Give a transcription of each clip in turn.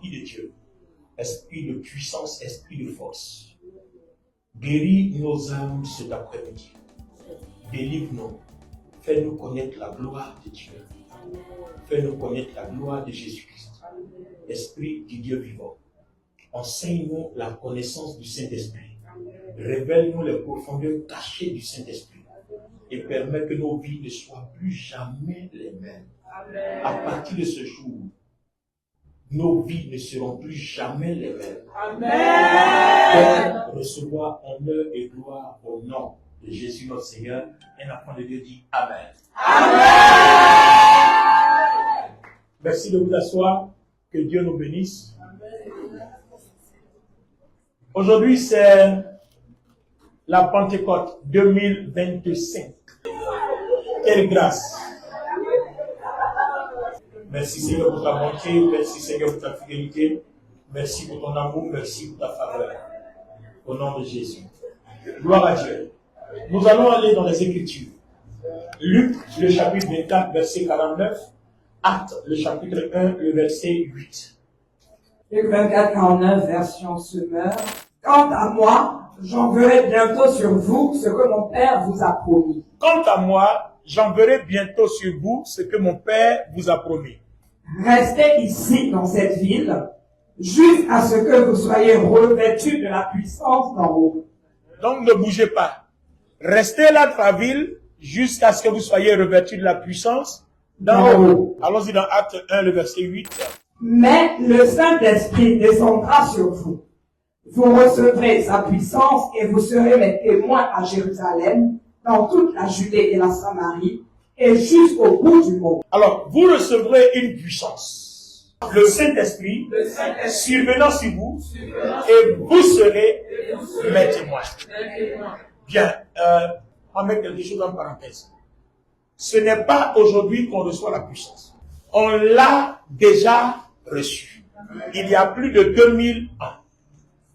Esprit de Dieu, Esprit de puissance, Esprit de force, guéris nos âmes cet après-midi. Délivre-nous. Fais-nous connaître la gloire de Dieu. Fais-nous connaître la gloire de Jésus-Christ. Esprit du Dieu vivant, enseigne-nous la connaissance du Saint-Esprit. Révèle-nous les profondeurs cachées du Saint-Esprit et permets que nos vies ne soient plus jamais les mêmes. À partir de ce jour, nos vies ne seront plus jamais les mêmes. Amen. Pour recevoir honneur et gloire au nom de Jésus notre Seigneur. Un enfant de Dieu dit Amen. Amen. Merci de vous asseoir. Que Dieu nous bénisse. Aujourd'hui, c'est la Pentecôte 2025. Quelle grâce. Merci Seigneur pour ta bonté, merci Seigneur pour ta fidélité, merci pour ton amour, merci pour ta faveur. Au nom de Jésus. Gloire à Dieu. Nous allons aller dans les Écritures. Luc, le chapitre 24, verset 49. Actes, le chapitre 1, le verset 8. Luc 24, 49, version Semeur. Quant à moi, j'enverrai bientôt sur vous ce que mon Père vous a promis. Quant à moi, j'enverrai bientôt sur vous ce que mon Père vous a promis. Restez ici dans cette ville, jusqu'à ce que vous soyez revêtus de la puissance d'en haut. Donc ne bougez pas. Restez là dans la ville, jusqu'à ce que vous soyez revêtus de la puissance d'en haut. Allons-y dans Acte 1, le verset 8. Mais le Saint-Esprit descendra sur vous. Vous recevrez sa puissance et vous serez mes témoins à Jérusalem, dans toute la Judée et la Samarie, et jusqu'au bout du monde. Alors, vous recevrez une puissance. Le Saint-Esprit survenant sur vous, et vous serez mes témoins. Bien, on va mettre quelque chose en parenthèse. Ce n'est pas aujourd'hui qu'on reçoit la puissance. On l'a déjà reçue. Il y a plus de 2000 ans.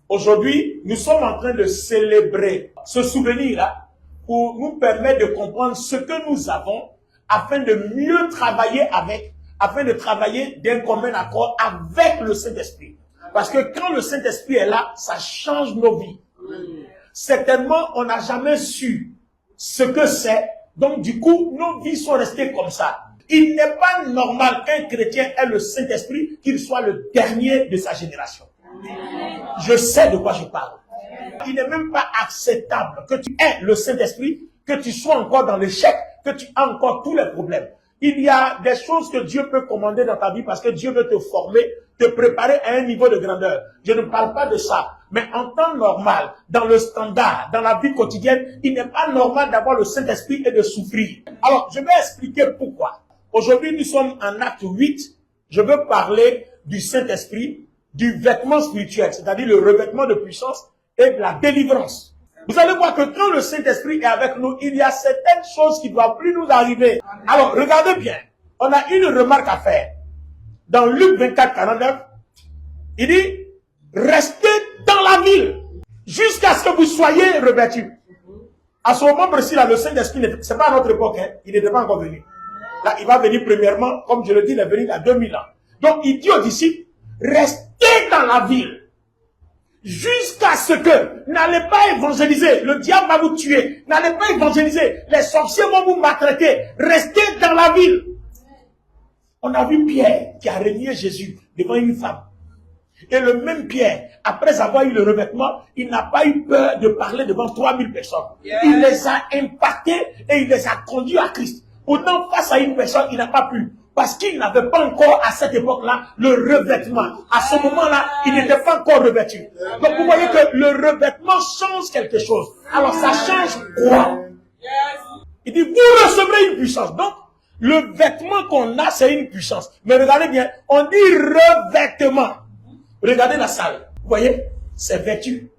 Aujourd'hui, nous sommes en train de célébrer ce souvenir-là pour nous permettre de comprendre ce que nous avons afin de mieux travailler avec, afin de travailler d'un commun accord avec le Saint-Esprit. Parce que quand le Saint-Esprit est là, ça change nos vies. Certainement, on n'a jamais su ce que c'est. Donc, du coup, nos vies sont restées comme ça. Il n'est pas normal qu'un chrétien ait le Saint-Esprit, qu'il soit le dernier de sa génération. Je sais de quoi je parle. Il n'est même pas acceptable que tu aies le Saint-Esprit, que tu sois encore dans l'échec, que tu aies encore tous les problèmes. Il y a des choses que Dieu peut commander dans ta vie parce que Dieu veut te former, te préparer à un niveau de grandeur. Je ne parle pas de ça. Mais en temps normal, dans le standard, dans la vie quotidienne, il n'est pas normal d'avoir le Saint-Esprit et de souffrir. Alors, je vais expliquer pourquoi. Aujourd'hui, nous sommes en acte 8. Je veux parler du Saint-Esprit, du vêtement spirituel, c'est-à-dire le revêtement de puissance et de la délivrance. Vous allez voir que quand le Saint-Esprit est avec nous, il y a certaines choses qui ne doivent plus nous arriver. Alors, regardez bien. On a une remarque à faire. Dans Luc 24, 49, il dit, restez dans la ville jusqu'à ce que vous soyez revêtus. À ce moment précis, là, le Saint-Esprit, c'est pas à notre époque, hein, il n'était pas encore venu. Là, il va venir premièrement, comme je le dis, il est venu il y a 2000 ans. Donc, il dit aux disciples, restez dans la ville. Jusqu'à ce que, n'allez pas évangéliser, le diable va vous tuer, n'allez pas évangéliser, les sorciers vont vous maltraiter, restez dans la ville. On a vu Pierre qui a renié Jésus devant une femme. Et le même Pierre, après avoir eu le revêtement, il n'a pas eu peur de parler devant 3000 personnes. Il les a impactés et il les a conduits à Christ. Pourtant, face à une personne, il n'a pas pu. Parce qu'il n'avait pas encore, à cette époque-là, le revêtement. À ce moment-là, il n'était pas encore revêtu. Donc, vous voyez que le revêtement change quelque chose. Alors, ça change quoi? Il dit, vous recevrez une puissance. Donc, le vêtement qu'on a, c'est une puissance. Mais regardez bien, on dit revêtement. Regardez la salle. Vous voyez? C'est vêtu.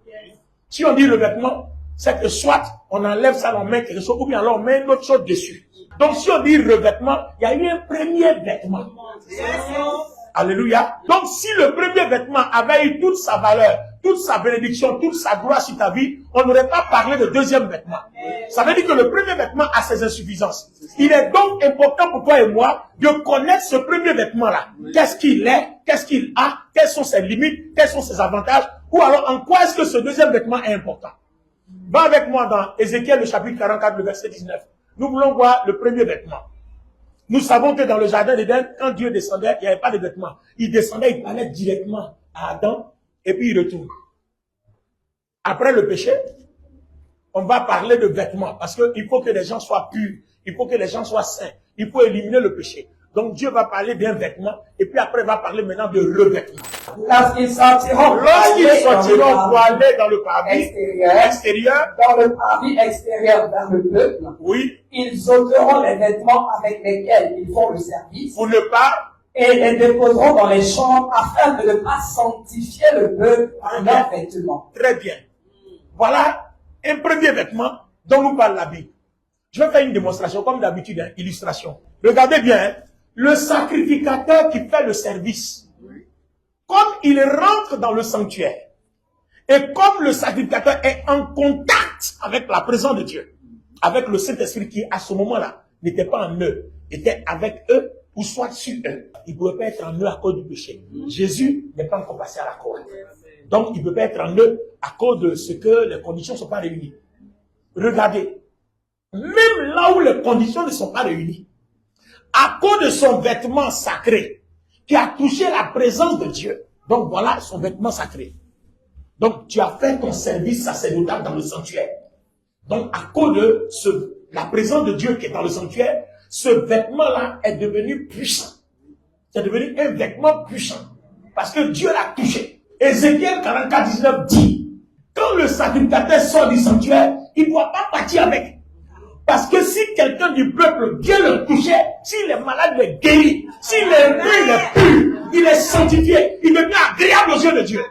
Si on dit revêtement, c'est que soit on enlève ça, on met quelque chose, ou bien alors on met une autre chose dessus. Donc si on dit revêtement, il y a eu un premier vêtement. Alléluia. Donc, si le premier vêtement avait eu toute sa valeur, toute sa bénédiction, toute sa gloire sur ta vie, on n'aurait pas parlé de deuxième vêtement. Ça veut dire que le premier vêtement a ses insuffisances. Il est donc important pour toi et moi de connaître ce premier vêtement-là. Qu'est-ce qu'il est? Qu'est-ce qu'il a? Quelles sont ses limites? Quels sont ses avantages? Ou alors, en quoi est-ce que ce deuxième vêtement est important? Va avec moi dans Ézéchiel, le chapitre 44, le verset 19. Nous voulons voir le premier vêtement. Nous savons que dans le jardin d'Éden, quand Dieu descendait, il n'y avait pas de vêtements. Il descendait, il parlait directement à Adam, et puis il retourne. Après le péché, on va parler de vêtements, parce qu'il faut que les gens soient purs, il faut que les gens soient saints, il faut éliminer le péché. Donc Dieu va parler d'un vêtement, et puis après il va parler maintenant de revêtement. Lorsqu'ils sortiront pour aller dans le parvis extérieur, dans le parvis extérieur vers le peuple, oui, ils ôteront les vêtements avec lesquels ils font le service, pour ne pas, et les déposeront dans les chambres afin de ne pas sanctifier le peuple par leurs vêtements. Très bien. Voilà un premier vêtement dont nous parle la Bible. Je vais faire une démonstration, comme d'habitude, hein, illustration. Regardez bien, hein, le sacrificateur qui fait le service, comme il rentre dans le sanctuaire, et comme le sacrificateur est en contact avec la présence de Dieu, avec le Saint-Esprit qui, à ce moment-là, n'était pas en eux, était avec eux, ou soit sur eux. Il ne pouvait pas être en eux à cause du péché. Jésus n'est pas encore passé à la croix. Donc, il ne peut pas être en eux à cause de ce que les conditions ne sont pas réunies. Regardez, même là où les conditions ne sont pas réunies, à cause de son vêtement sacré, qui a touché la présence de Dieu. Donc voilà son vêtement sacré. Donc tu as fait ton service sacerdotal dans le sanctuaire. Donc à cause de la présence de Dieu qui est dans le sanctuaire, ce vêtement-là est devenu puissant. C'est devenu un vêtement puissant. Parce que Dieu l'a touché. Ézéchiel 44, 19 dit, quand le sacrificateur sort du sanctuaire, il ne doit pas partir avec. Parce que si quelqu'un du peuple vient le toucher, s'il est malade, il est guéri. S'il est pur, il est pur. Il est sanctifié. Il devient agréable aux yeux de Dieu.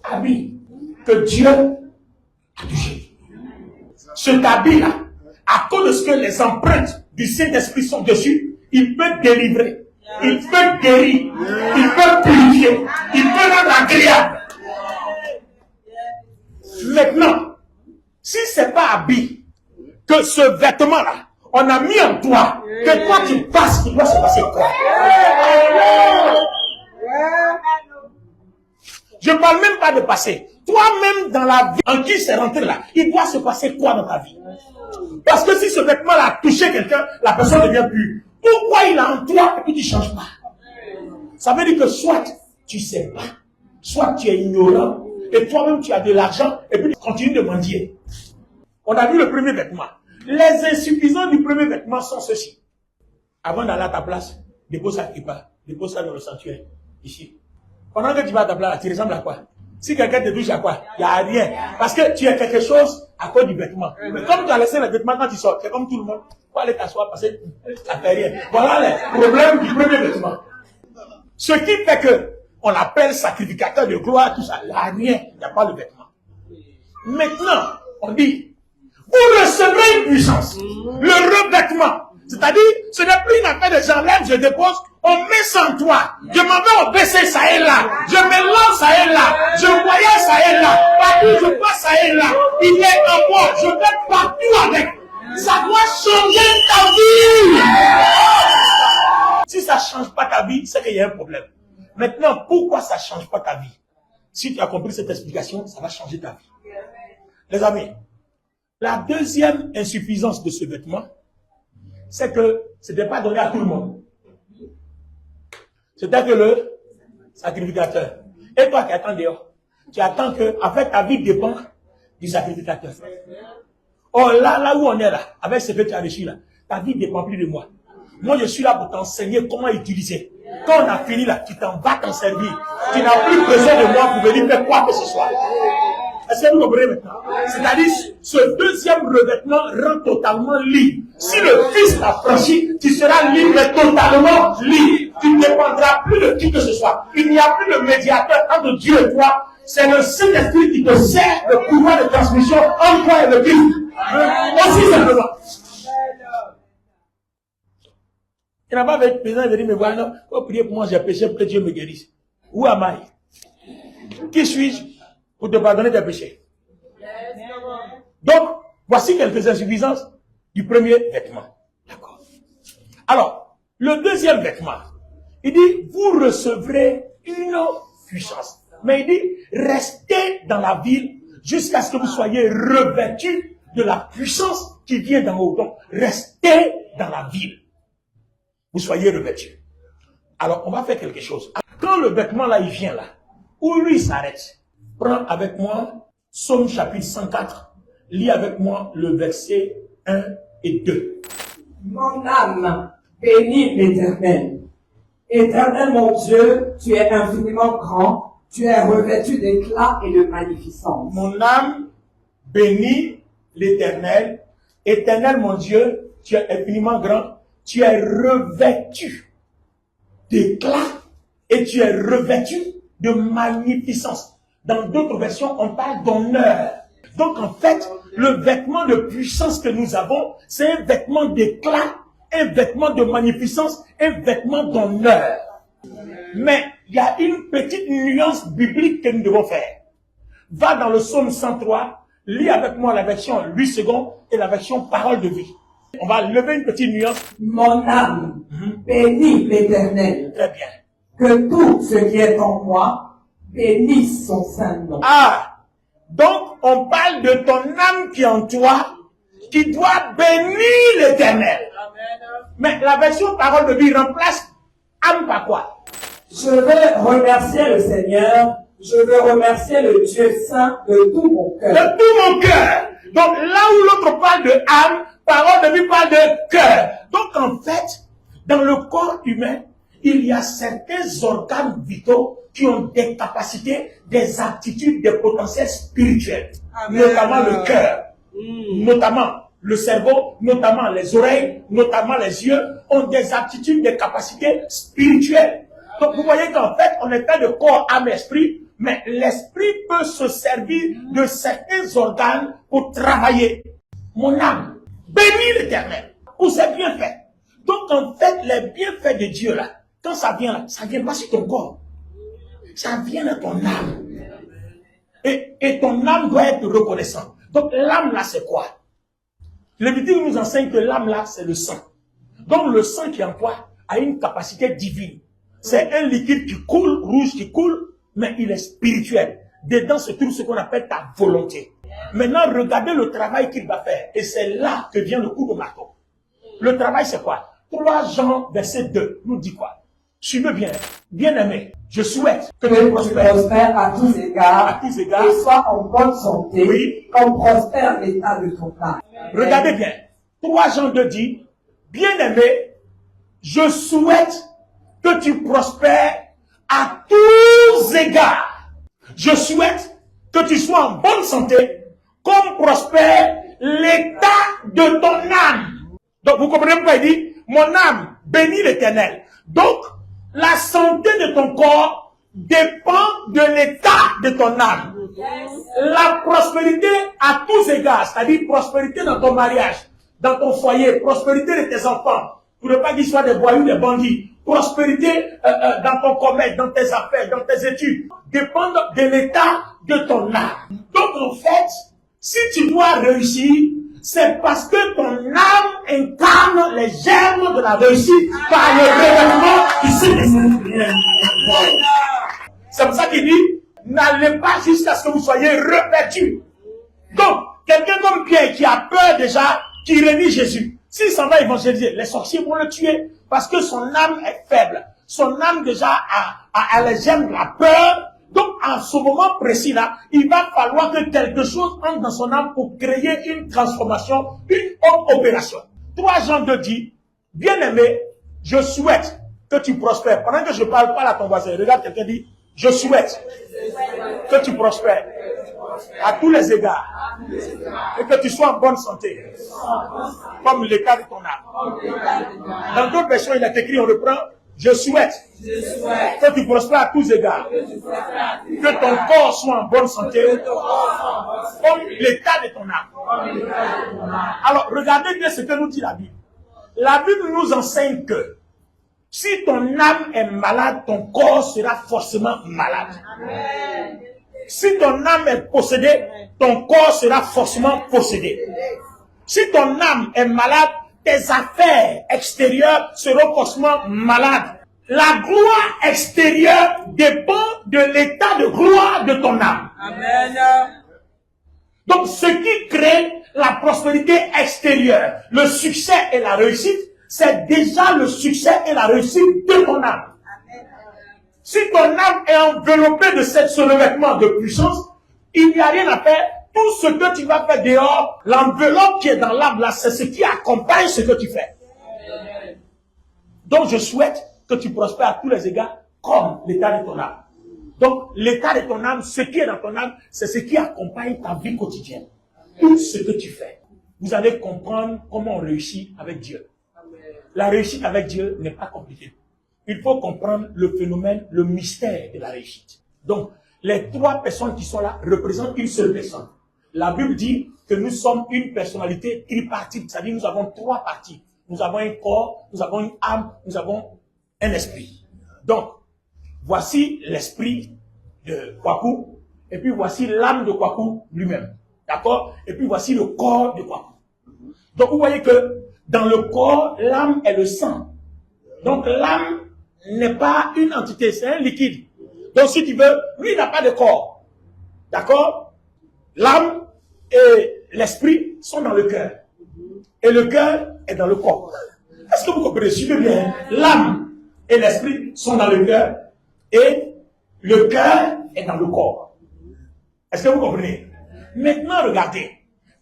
Habit que Dieu a touché. Cet habit-là, à cause de ce que les empreintes du Saint-Esprit sont dessus, il peut délivrer. Il peut guérir. Il peut purifier. Il peut rendre agréable. Maintenant, si ce n'est pas habit, que ce vêtement-là, on a mis en toi, que toi tu passes, il doit se passer quoi? Je ne parle même pas de passer. Toi-même dans la vie en qui c'est rentré là, il doit se passer quoi dans ta vie? Parce que si ce vêtement-là a touché quelqu'un, la personne devient pure. Pourquoi il a en toi et puis tu ne changes pas? Ça veut dire que soit tu ne sais pas, soit tu es ignorant, et toi-même tu as de l'argent, et puis tu continues de mendier. On a vu le premier vêtement. Les insuffisants du premier vêtement sont ceux-ci. Avant d'aller à ta place, dépose ça quelque part. Dépose ça dans le sanctuaire. Ici. Pendant que tu vas à ta place, tu ressembles à quoi? Si quelqu'un te touche à quoi? Il n'y a rien. Parce que tu es quelque chose à cause du vêtement. Mais comme tu as laissé le vêtement quand tu sors, c'est comme tout le monde. Faut aller t'asseoir parce que ça ne fait rien. Voilà les problèmes du premier vêtement. Ce qui fait que on l'appelle sacrificateur de gloire, tout ça. Il n'y a rien. Il n'y a pas de vêtement. Maintenant, on dit, vous recevrez une puissance, le revêtement. C'est-à-dire, ce n'est plus une affaire de j'enlève, je dépose, on met ça en toi. Je m'en vais au baisser, ça est là. Je me lance, ça est là. Je voyage, ça est là. Partout, je passe, ça est là. Il est en moi. Je vais partout avec. Ça doit changer ta vie. Si ça ne change pas ta vie, c'est qu'il y a un problème. Maintenant, pourquoi ça ne change pas ta vie? Si tu as compris cette explication, ça va changer ta vie. Les amis, la deuxième insuffisance de ce vêtement, c'est que ce n'était pas donné à tout le monde. C'était que le sacrificateur. Et toi qui attends dehors, tu attends que, en fait, ta vie dépend du sacrificateur. Oh, là où on est là, avec ce que tu as reçu là, ta vie ne dépend plus de moi. Moi, je suis là pour t'enseigner comment utiliser. Quand on a fini là, tu t'en vas t'en servir. Tu n'as plus besoin de moi pour venir faire quoi que ce soit. Est-ce que vous comprenez maintenant? C'est-à-dire, ce deuxième revêtement rend totalement libre. Si le Fils t'a franchi, tu seras libre, mais totalement libre. Tu ne dépendras plus de qui que ce soit. Il n'y a plus de médiateur entre Dieu et toi. C'est le Saint-Esprit qui te sert le pouvoir de transmission entre toi et le Christ. Aussi simplement. Il n'a pas besoin de dire, mais voilà, faut prier pour moi, j'ai péché pour que Dieu me guérisse. Où am I? Qui suis-je pour te pardonner tes péchés? Donc, voici quelques insuffisances du premier vêtement. D'accord. Alors, le deuxième vêtement, il dit, vous recevrez une puissance. Mais il dit, restez dans la ville jusqu'à ce que vous soyez revêtus de la puissance qui vient d'en haut. Donc, restez dans la ville. Vous soyez revêtus. Alors, on va faire quelque chose. Quand le vêtement là, il vient là, où lui s'arrête, prends avec moi Psaume chapitre 104, lis avec moi le verset 1 et 2. Mon âme bénit l'Éternel. Éternel mon Dieu, tu es infiniment grand, tu es revêtu d'éclat et de magnificence. Mon âme bénit l'Éternel. Éternel mon Dieu, tu es infiniment grand, tu es revêtu d'éclat et tu es revêtu de magnificence. Dans d'autres versions, on parle d'honneur. Donc en fait, le vêtement de puissance que nous avons, c'est un vêtement d'éclat, un vêtement de magnificence, un vêtement d'honneur. Mais il y a une petite nuance biblique que nous devons faire. Va dans le psaume 103, lis avec moi la version 8 secondes et la version parole de vie. On va lever une petite nuance. Mon âme bénit l'Éternel. Très bien. Que tout ce qui est en moi bénisse son saint nom. Ah, donc on parle de ton âme qui est en toi, qui doit bénir l'Éternel. Mais la version parole de vie remplace âme par quoi? Je veux remercier le Seigneur, je veux remercier le Dieu saint de tout mon cœur. De tout mon cœur. Donc là où l'autre parle de âme, parole de vie parle de cœur. Donc en fait, dans le corps humain, il y a certains organes vitaux qui ont des capacités, des aptitudes, des potentiels spirituels. Amen. Notamment le cœur, notamment le cerveau, notamment les oreilles, notamment les yeux, ont des aptitudes, des capacités spirituelles. Donc vous voyez qu'en fait, on n'est pas de corps, âme, esprit, mais l'esprit peut se servir de certains organes pour travailler. Mon âme bénit l'Éternel pour ses bienfaits. Donc en fait, les bienfaits de Dieu là, quand ça vient pas sur ton corps. Ça vient de ton âme. Et ton âme doit être reconnaissante. Donc l'âme là, c'est quoi? Lévitique nous enseigne que l'âme là, c'est le sang. Donc le sang qui est en toi a une capacité divine. C'est un liquide qui coule, rouge qui coule, mais il est spirituel. Dedans se trouve ce qu'on appelle ta volonté. Maintenant, regardez le travail qu'il va faire. Et c'est là que vient le coup de marteau. Le travail, c'est quoi? 3 Jean, verset 2, nous dit quoi? Suivez bien, bien-aimé, je souhaite que tu prospères à tous égards, et sois en bonne santé, oui, comme prospère l'état de ton âme. Regardez bien, 3 Jean 2 dit, bien-aimé, je souhaite que tu prospères à tous égards. Je souhaite que tu sois en bonne santé, comme prospère l'état de ton âme. Donc vous comprenez pourquoi il dit, mon âme bénit l'Éternel. Donc, la santé de ton corps dépend de l'état de ton âme. La prospérité à tous égards, c'est-à-dire prospérité dans ton mariage, dans ton foyer, prospérité de tes enfants, pour ne pas qu'ils soient des voyous, des bandits, prospérité dans ton commerce, dans tes affaires, dans tes études, dépend de l'état de ton âme. Donc en fait, si tu dois réussir, c'est parce que ton âme incarne les germes de la réussite par le révèlement qui s'est décidé. C'est pour ça qu'il dit, n'allez pas jusqu'à ce que vous soyez revêtus. Donc, quelqu'un comme Pierre qui a peur déjà, qui renie Jésus, s'il s'en va évangéliser, les sorciers vont le tuer parce que son âme est faible. Son âme déjà a les germes de la peur. Donc, en ce moment précis-là, il va falloir que quelque chose entre dans son âme pour créer une transformation, une autre opération. 3 Jean 2 dit, bien-aimé, je souhaite que tu prospères. Pendant que je parle, parle à ton voisin. Regarde, quelqu'un dit, je souhaite que tu prospères à tous les égards et que tu sois en bonne santé, comme l'état de ton âme. Dans d'autres versions, il est écrit, on reprend, je souhaite que tu prospères à tous égards, que ton corps soit en bonne santé, comme l'état de ton âme. Alors, regardez bien ce que nous dit la Bible. La Bible nous enseigne que Si ton âme est malade, ton corps sera forcément malade. Amen. Si ton âme est possédée, ton corps sera forcément possédé. Si ton âme est malade, tes affaires extérieures seront forcément malades. La gloire extérieure dépend de l'état de gloire de ton âme. Amen. Donc, ce qui crée la prospérité extérieure, le succès et la réussite, c'est déjà le succès et la réussite de ton âme. Si ton âme est enveloppée de ce revêtement de puissance, il n'y a rien à faire. Tout ce que tu vas faire dehors, l'enveloppe qui est dans l'âme là, c'est ce qui accompagne ce que tu fais. Donc, je souhaite que tu prospères à tous les égards comme l'état de ton âme. Donc, l'état de ton âme, ce qui est dans ton âme, c'est ce qui accompagne ta vie quotidienne. Tout ce que tu fais. Vous allez comprendre comment on réussit avec Dieu. La réussite avec Dieu n'est pas compliquée. Il faut comprendre le phénomène, le mystère de la réussite. Donc, les trois personnes qui sont là représentent une seule personne. La Bible dit que nous sommes une personnalité tripartite, c'est-à-dire nous avons trois parties. Nous avons un corps, nous avons une âme, nous avons un esprit. Donc, voici l'esprit de Kwaku, et puis voici l'âme de Kwaku lui-même. D'accord? Et puis voici le corps de Kwaku. Donc, vous voyez que dans le corps, l'âme est le sang. Donc, l'âme n'est pas une entité, c'est un liquide. Donc, si tu veux, lui, il n'a pas de corps. D'accord? L'âme et l'esprit sont dans le cœur. Et le cœur est dans le corps. Est-ce que vous comprenez? Suivez bien. L'âme et l'esprit sont dans le cœur. Et le cœur est dans le corps. Est-ce que vous comprenez? Maintenant, regardez.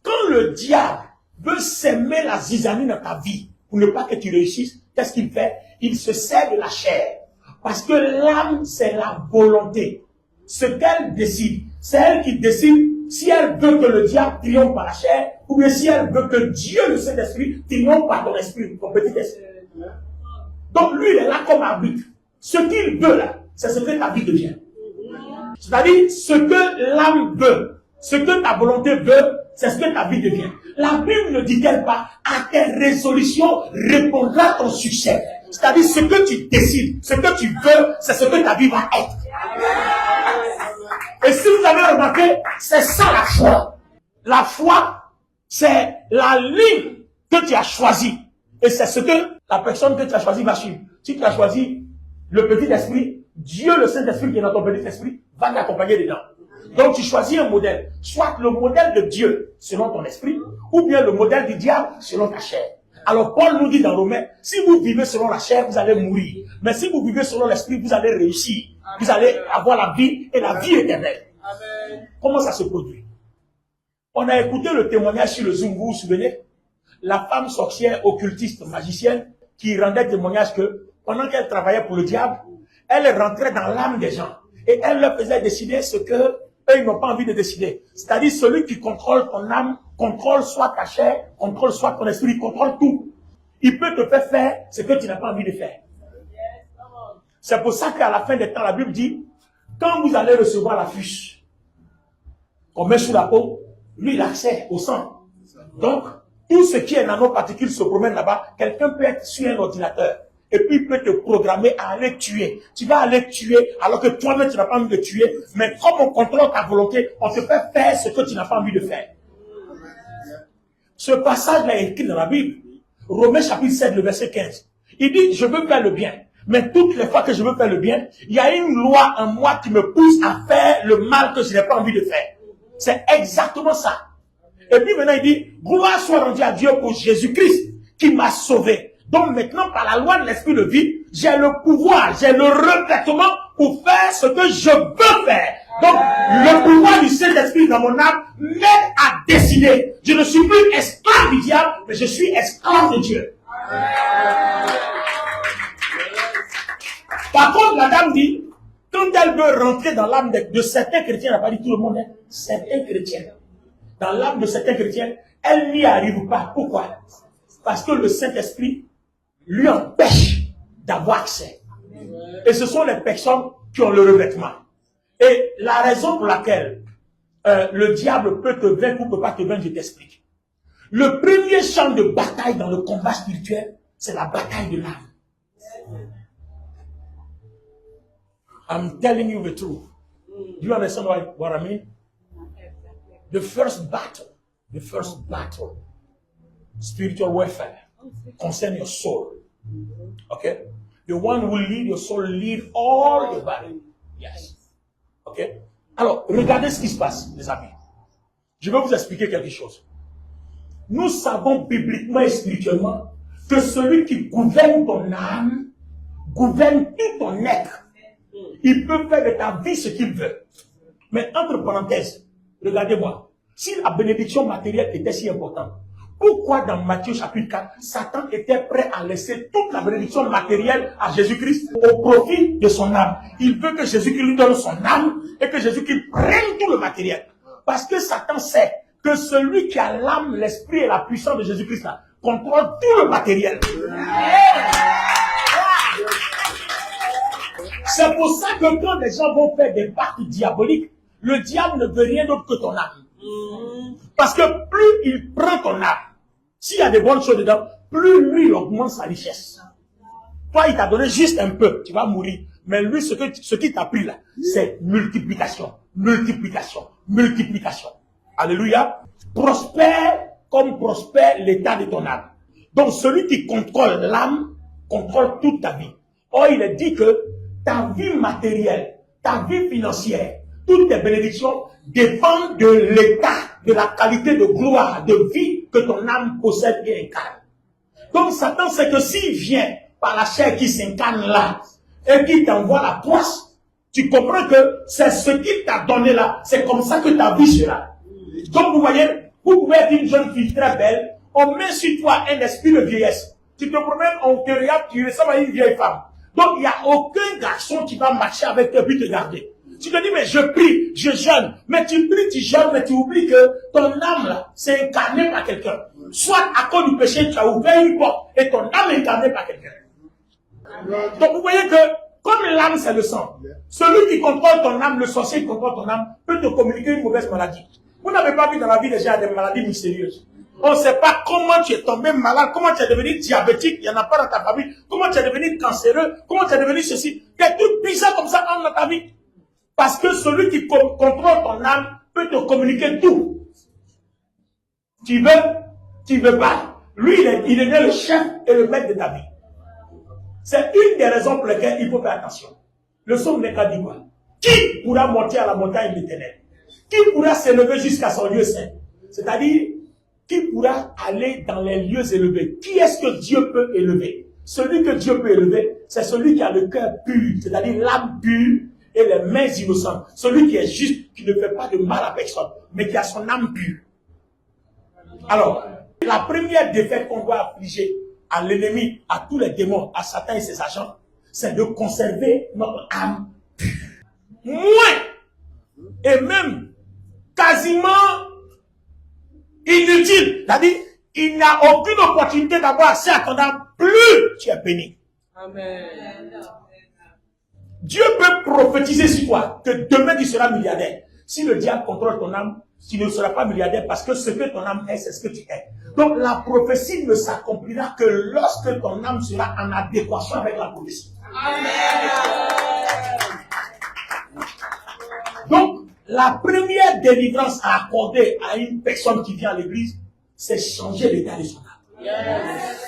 Quand le diable veut s'aimer la zizanie dans ta vie, pour ne pas que tu réussisses, qu'est-ce qu'il fait? Il se sert de la chair. Parce que l'âme, c'est la volonté. Ce qu'elle décide, c'est elle qui décide si elle veut que le diable triomphe par la chair, ou bien si elle veut que Dieu, le Saint-Esprit, triomphe par ton esprit, ton petit esprit. Donc lui, il est là comme arbitre. Ce qu'il veut là, c'est ce que ta vie devient. C'est-à-dire, ce que l'âme veut, ce que ta volonté veut, c'est ce que ta vie devient. La Bible ne dit-elle pas, à tes résolutions répondra ton succès. C'est-à-dire, ce que tu décides, ce que tu veux, c'est ce que ta vie va être. Et si vous avez remarqué, c'est ça la foi. La foi, c'est la ligne que tu as choisie. Et c'est ce que la personne que tu as choisie va suivre. Si tu as choisi le petit esprit, Dieu, le Saint-Esprit qui est dans ton petit esprit, va t'accompagner dedans. Donc tu choisis un modèle. Soit le modèle de Dieu selon ton esprit, ou bien le modèle du diable selon ta chair. Alors Paul nous dit dans Romains, si vous vivez selon la chair, vous allez mourir. Mais si vous vivez selon l'esprit, vous allez réussir. Vous allez avoir la vie et la vie éternelle. Amen. Comment ça se produit? On a écouté le témoignage sur le Zoom, vous vous souvenez? La femme sorcière, occultiste, magicienne, qui rendait témoignage que pendant qu'elle travaillait pour le diable, elle rentrait dans l'âme des gens. Et elle leur faisait décider ce que eux, ils n'ont pas envie de décider. C'est-à-dire celui qui contrôle ton âme, contrôle soit ta chair, contrôle soit ton esprit, contrôle tout. Il peut te faire faire ce que tu n'as pas envie de faire. C'est pour ça qu'à la fin des temps, la Bible dit, quand vous allez recevoir la fiche qu'on met sous la peau, lui, il a accès au sang. Donc, tout ce qui est nanoparticules se promène là-bas. Quelqu'un peut être sur un ordinateur. Et puis, il peut te programmer à aller tuer. Tu vas aller tuer alors que toi-même, tu n'as pas envie de tuer. Mais comme on contrôle ta volonté, on te fait faire ce que tu n'as pas envie de faire. Ce passage-là est écrit dans la Bible. Romains chapitre 7, le verset 15. Il dit, je veux faire le bien. Mais toutes les fois que je veux faire le bien, il y a une loi en moi qui me pousse à faire le mal que je n'ai pas envie de faire. C'est exactement ça. Et puis maintenant, il dit, gloire soit rendue à Dieu pour Jésus-Christ qui m'a sauvé. Donc maintenant, par la loi de l'esprit de vie, j'ai le pouvoir, j'ai le revêtement pour faire ce que je veux faire. Donc, le pouvoir du Saint-Esprit dans mon âme m'aide à décider. Je ne suis plus esclave du diable, mais je suis esclave de Dieu. Par contre, la dame dit, quand elle veut rentrer dans l'âme de certains chrétiens, elle n'a pas dit tout le monde, hein, certains chrétiens, dans l'âme de certains chrétiens, elle n'y arrive pas. Pourquoi? Parce que le Saint-Esprit lui empêche d'avoir accès. Et ce sont les personnes qui ont le revêtement. Et la raison pour laquelle le diable peut te vaincre ou ne peut pas te vaincre, je t'explique. Le premier champ de bataille dans le combat spirituel, c'est la bataille de l'âme. I'm telling you the truth. Do you understand what I mean? The first battle, spiritual warfare, concern your soul. Okay? The one who will lead your soul, lead all your body. Yes. Ok? Alors, regardez ce qui se passe, les amis. Je vais vous expliquer quelque chose. Nous savons bibliquement et spirituellement que celui qui gouverne ton âme, gouverne tout ton être. Il peut faire de ta vie ce qu'il veut. Mais entre parenthèses, regardez-moi. Si la bénédiction matérielle était si importante, pourquoi dans Matthieu chapitre 4, Satan était prêt à laisser toute la bénédiction matérielle à Jésus-Christ au profit de son âme? Il veut que Jésus-Christ lui donne son âme et que Jésus-Christ prenne tout le matériel. Parce que Satan sait que celui qui a l'âme, l'esprit et la puissance de Jésus-Christ là, contrôle tout le matériel. C'est pour ça que quand les gens vont faire des pactes diaboliques, le diable ne veut rien d'autre que ton âme. Parce que plus il prend ton âme, s'il y a des bonnes choses dedans, plus lui il augmente sa richesse. Toi, il t'a donné juste un peu, tu vas mourir. Mais lui, ce qu'il t'a pris là, c'est multiplication, multiplication, multiplication. Alléluia. Prospère comme prospère l'état de ton âme. Donc, celui qui contrôle l'âme, contrôle toute ta vie. Or, il est dit que ta vie matérielle, ta vie financière, toutes tes bénédictions dépendent de l'état, de la qualité de gloire, de vie que ton âme possède et incarne. Donc Satan sait que s'il vient par la chair qui s'incarne là, et qui t'envoie la poisse, tu comprends que c'est ce qu'il t'a donné là, c'est comme ça que ta vie sera. Donc vous voyez, vous pouvez être une jeune fille très belle, on met sur toi un esprit de vieillesse. Tu te promènes, on te regarde, tu ressembles à une vieille femme. Donc il n'y a aucun garçon qui va marcher avec toi et te garder. Tu te dis, mais je prie, je jeûne. Mais tu pries, tu jeûnes, mais tu oublies que ton âme, là, c'est incarné par quelqu'un. Soit à cause du péché, tu as ouvert une porte et ton âme est incarnée par quelqu'un. Donc vous voyez que, comme l'âme, c'est le sang, celui qui contrôle ton âme, le sorcier qui contrôle ton âme, peut te communiquer une mauvaise maladie. Vous n'avez pas vu dans la vie des gens des maladies mystérieuses. On ne sait pas comment tu es tombé malade, comment tu es devenu diabétique, il n'y en a pas dans ta famille, comment tu es devenu cancéreux, comment tu es devenu ceci. Des trucs bizarres comme ça entrent dans ta vie. Parce que celui qui contrôle ton âme peut te communiquer tout. Tu veux pas. Lui, il est le chef et le maître de ta vie. C'est une des raisons pour lesquelles il faut faire attention. Le psaume n'est qu'à dire quoi? Qui pourra monter à la montagne de l'Éternel? Qui pourra s'élever jusqu'à son lieu saint? C'est-à-dire, qui pourra aller dans les lieux élevés? Qui est-ce que Dieu peut élever? Celui que Dieu peut élever, c'est celui qui a le cœur pur, c'est-à-dire l'âme pure, et les mains innocentes. Celui qui est juste, qui ne fait pas de mal à personne, mais qui a son âme pure. Alors, la première défaite qu'on doit affliger à l'ennemi, à tous les démons, à Satan et ses agents, c'est de conserver notre âme pure. Moins, et même quasiment inutile. C'est-à-dire, il n'y a aucune opportunité d'avoir assez à ton âme, plus tu es béni. Amen. Dieu peut prophétiser sur toi que demain tu seras milliardaire. Si le diable contrôle ton âme, tu ne seras pas milliardaire parce que ce que ton âme est, c'est ce que tu es. Donc la prophétie ne s'accomplira que lorsque ton âme sera en adéquation avec la prophétie. Amen. Donc la première délivrance à accorder à une personne qui vient à l'église, c'est changer l'état de son âme. Yes.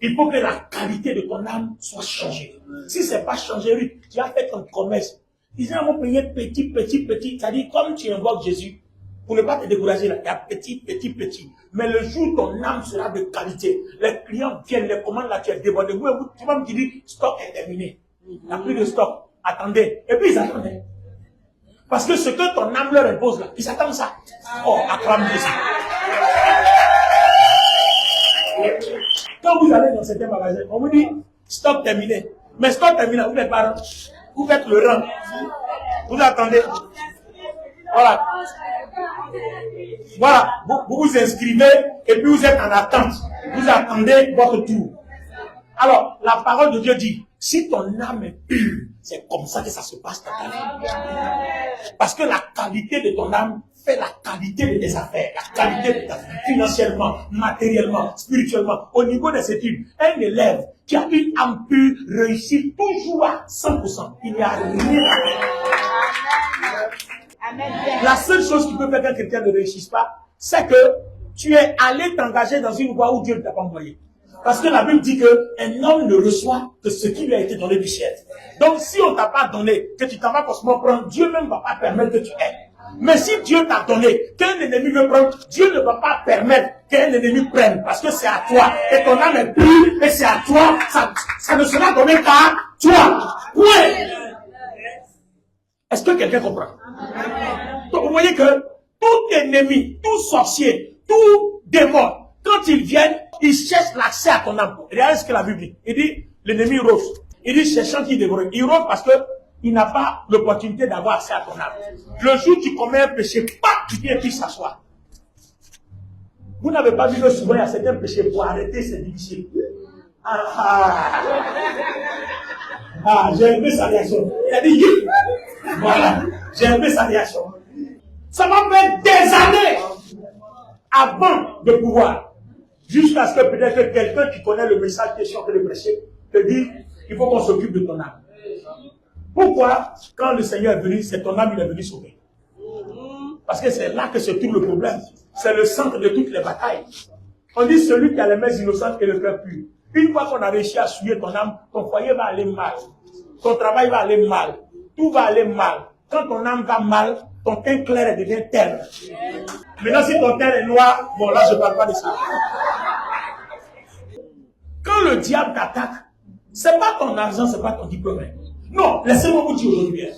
Il faut que la qualité de ton âme soit changée. Si ce n'est pas changé, tu as fait ton commerce. Ils vont payer petit. C'est-à-dire, comme tu invoques Jésus, pour ne pas te décourager, là, il y a petit. Mais le jour où ton âme sera de qualité, les clients viennent, les commandes là, tu es débordé. Tu vas me dire, stock est terminé. Il n'y a plus de stock. Attendez. Et puis ils attendaient. Parce que ce que ton âme leur impose là, ils attendent ça. Oh, acclame Jésus. Quand vous allez dans certains magasins, on vous dit stock terminé. Mais stock terminé, vous faites pas, vous faites le rang. Vous attendez. Voilà. Voilà. Vous vous inscrivez et puis vous êtes en attente. Vous attendez votre tour. Alors, la parole de Dieu dit, si ton âme est pure, c'est comme ça que ça se passe dans ta vie. Parce que la qualité de ton âme fait la qualité de tes affaires. La qualité financièrement, matériellement, spirituellement, au niveau des études. Un élève qui a une âme pure réussit toujours à 100%. Il n'y a rien à faire. La seule chose qui peut faire qu'un chrétien ne réussisse pas, c'est que tu es allé t'engager dans une voie où Dieu ne t'a pas envoyé. Parce que la Bible dit qu'un homme ne reçoit que ce qui lui a été donné du ciel. Donc si on ne t'a pas donné, que tu t'en vas forcément prendre, Dieu même ne va pas permettre que tu aies. Mais si Dieu t'a donné, qu'un ennemi veut prendre, Dieu ne va pas permettre qu'un ennemi prenne. Parce que c'est à toi. Et ton âme est pure, et c'est à toi. Ça ne sera donné qu'à toi. Point. Est-ce que quelqu'un comprend? Donc vous voyez que tout ennemi, tout sorcier, tout démon, quand ils viennent, ils cherchent l'accès à ton âme. Regardez ce que la Bible dit. Il dit, l'ennemi rôde. Il dit, cherchant qui dévore. Il rôde parce que il n'a pas l'opportunité d'avoir accès à ton âme. Le jour où tu commets un péché, tu viens et puis s'asseoir. Vous n'avez pas vu que souvent il y a certains péchés pour arrêter, c'est difficile. J'ai aimé sa réaction. Il a dit, voilà, j'ai aimé sa réaction. Ça va faire des années avant de pouvoir. Jusqu'à ce que peut-être quelqu'un qui connaît le message qui est en train de prêcher te dise, il faut qu'on s'occupe de ton âme. Pourquoi, quand le Seigneur est venu, c'est ton âme, il est venu sauver. Parce que c'est là que se trouve le problème. C'est le centre de toutes les batailles. On dit celui qui a les mains innocentes et le cœur pur. Une fois qu'on a réussi à souiller ton âme, ton foyer va aller mal. Ton travail va aller mal. Tout va aller mal. Quand ton âme va mal, ton teint clair devient terne. Maintenant, si ton teint est noir, bon là, je ne parle pas de ça. Quand le diable t'attaque, c'est pas ton argent, c'est pas ton diplôme. Non, laissez-moi vous dire aujourd'hui.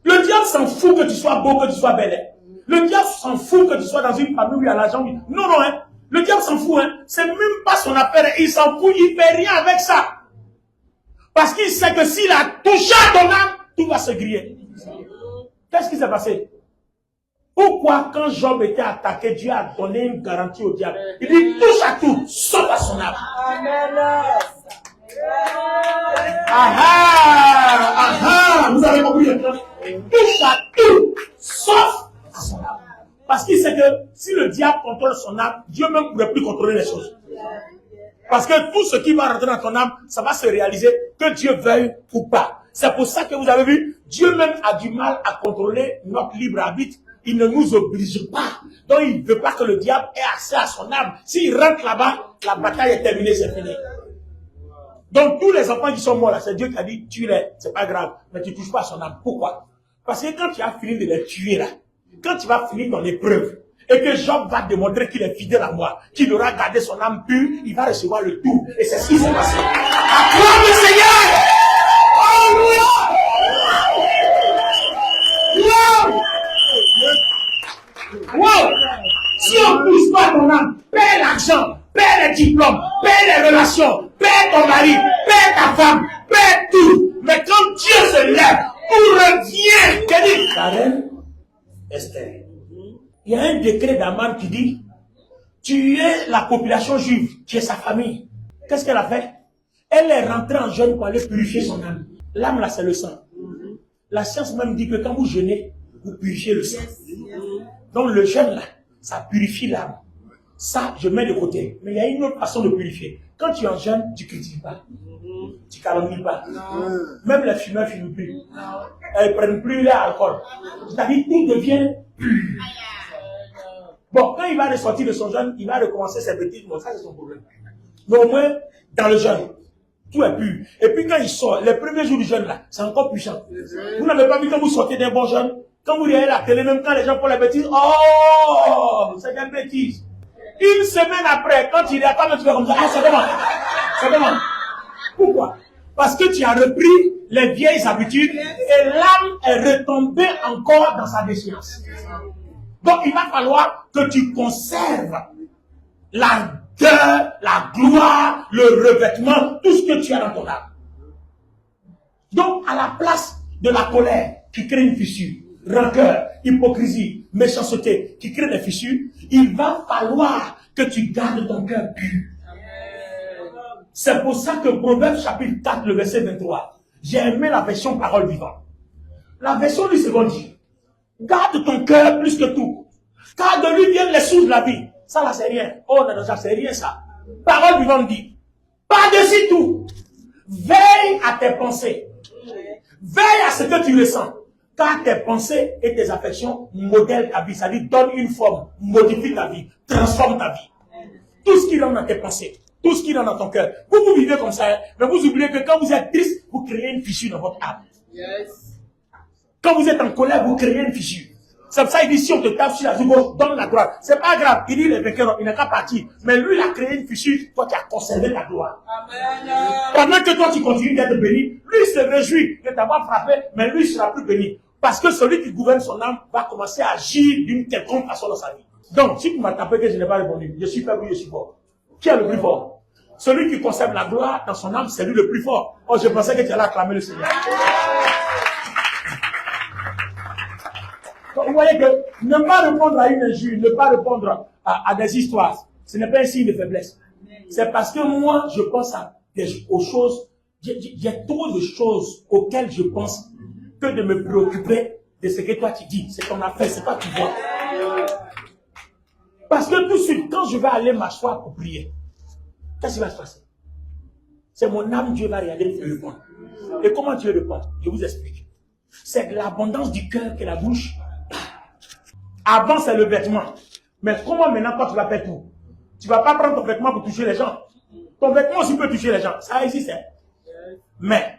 Le diable s'en fout que tu sois beau, que tu sois belle. Le diable s'en fout que tu sois dans une famille où il y a l'argent. Non, non, hein. Le diable s'en fout, hein. C'est même pas son affaire. Il s'en fout, il fait rien avec ça. Parce qu'il sait que s'il a touché à ton âme, tout va se griller. Qu'est-ce qui s'est passé? Pourquoi, quand Job était attaqué, Dieu a donné une garantie au diable? Il dit, touche à tout, sauf à son âme. Vous avez compris? Touche à tout, sauf à son âme. Parce qu'il sait que si le diable contrôle son âme, Dieu même ne pourrait plus contrôler les choses. Parce que tout ce qui va rentrer dans ton âme, ça va se réaliser que Dieu veuille ou pas. C'est pour ça que vous avez vu, Dieu même a du mal à contrôler notre libre arbitre. Il ne nous oblige pas. Donc il ne veut pas que le diable ait accès à son âme. S'il rentre là-bas, la bataille est terminée, c'est fini. Donc tous les enfants qui sont morts là, c'est Dieu qui a dit, tue-les, c'est pas grave, mais tu ne touches pas à son âme. Pourquoi? Parce que quand tu as fini de les tuer là, quand tu vas finir ton épreuve, et que Job va démontrer qu'il est fidèle à moi, qu'il aura gardé son âme pure, il va recevoir le tout. Et c'est ce qui s'est passé. Acclame le Seigneur! Alléluia! Wow! Si on ne pousse pas ton âme, paie l'argent, paie les diplômes, paie les relations, paie ton mari, paie ta femme, paie tout. Mais quand Dieu se lève, tout revient. Qu'est-ce qu'il dit? Ta reine Esther. Il y a un décret d'Aman qui dit, tu es la population juive, tu es sa famille. Qu'est-ce qu'elle a fait? Elle est rentrée en jeûne pour aller purifier son âme. L'âme là, c'est le sang. La science même dit que quand vous jeûnez, vous purifiez le sang. Donc le jeûne là, ça purifie l'âme. Ça, je mets de côté. Mais il y a une autre façon de purifier. Quand tu es en jeûne, tu ne critiques pas. Tu ne calomnies pas. Même les fumeurs ne fument plus. Elles ne prennent plus l'alcool. C'est-à-dire tout devient pur. Bon, quand il va ressortir de son jeûne, il va recommencer ses bêtises. Bon, ça c'est son problème. Mais au moins, dans le jeûne, tout est pur. Et puis quand il sort, les premiers jours du jeûne là, c'est encore puissant. Vous n'avez pas vu quand vous sortez d'un bon jeûne? Quand vous regardez la télé, même quand les gens font les bêtises, oh, c'est des bêtises. Une semaine après, quand il est à table, tu fais comme ça, ah, ça demande. Ça demande. Pourquoi? Parce que tu as repris les vieilles habitudes et l'âme est retombée encore dans sa déchéance. Donc il va falloir que tu conserves l'ardeur, la gloire, le revêtement, tout ce que tu as dans ton âme. Donc à la place de la colère qui crée une fissure, rancœur, hypocrisie, méchanceté qui crée des fissures, il va falloir que tu gardes ton cœur pur. C'est pour ça que Proverbe chapitre 4, le verset 23, j'ai aimé la version parole vivante. La version du second dit, garde ton cœur plus que tout, Car de lui viennent les sources de la vie. Ça là, c'est rien. Oh non, ça c'est rien ça. Parole vivante dit. Par-dessus tout, veille à tes pensées. Veille à ce que tu ressens. Car tes pensées et tes affections modèlent ta vie. Ça dit, donne une forme, modifie ta vie, transforme ta vie. Tout ce qui rentre dans tes pensées, tout ce qui rentre dans ton cœur. Vous vivez comme ça, hein, mais vous oubliez que quand vous êtes triste, vous créez une fissure dans votre âme. Quand vous êtes en colère, vous créez une fissure. C'est pour ça qu'il dit, si on te tape sur la joue gauche, donne la droite. C'est pas grave. Il dit, les vainqueurs, il n'a qu'à partir. Mais lui, il a créé une fissure. Toi, tu as conservé ta gloire. Amen. Pendant que toi, tu continues d'être béni, lui, il se réjouit de t'avoir frappé, mais lui, il sera plus béni. Parce que celui qui gouverne son âme va commencer à agir d'une quelconque façon dans sa vie. Donc, si tu m'as tapé que je n'ai pas répondu, je suis faible, je suis fort. Qui est le plus fort? Celui qui conserve la gloire dans son âme, c'est lui le plus fort. Oh, je pensais que tu allais acclamer le Seigneur. Vous voyez que ne pas répondre à une injure, ne pas répondre à des histoires, ce n'est pas un signe de faiblesse. C'est parce que moi, je pense aux choses, j'ai trop de choses auxquelles je pense que de me préoccuper de ce que toi tu dis. C'est ton affaire, c'est toi qui vois. Parce que tout de suite, quand je vais aller m'asseoir pour prier, qu'est-ce qui va se passer? C'est mon âme, Dieu va regarder et répondre. Et comment Dieu répond? Je vous explique. C'est de l'abondance du cœur que la bouche. Avant, c'est le vêtement. Mais comment maintenant, quand tu vas faire tout? Tu ne vas pas prendre ton vêtement pour toucher les gens. Ton vêtement aussi peut toucher les gens. Ça existe. Hein? Mais,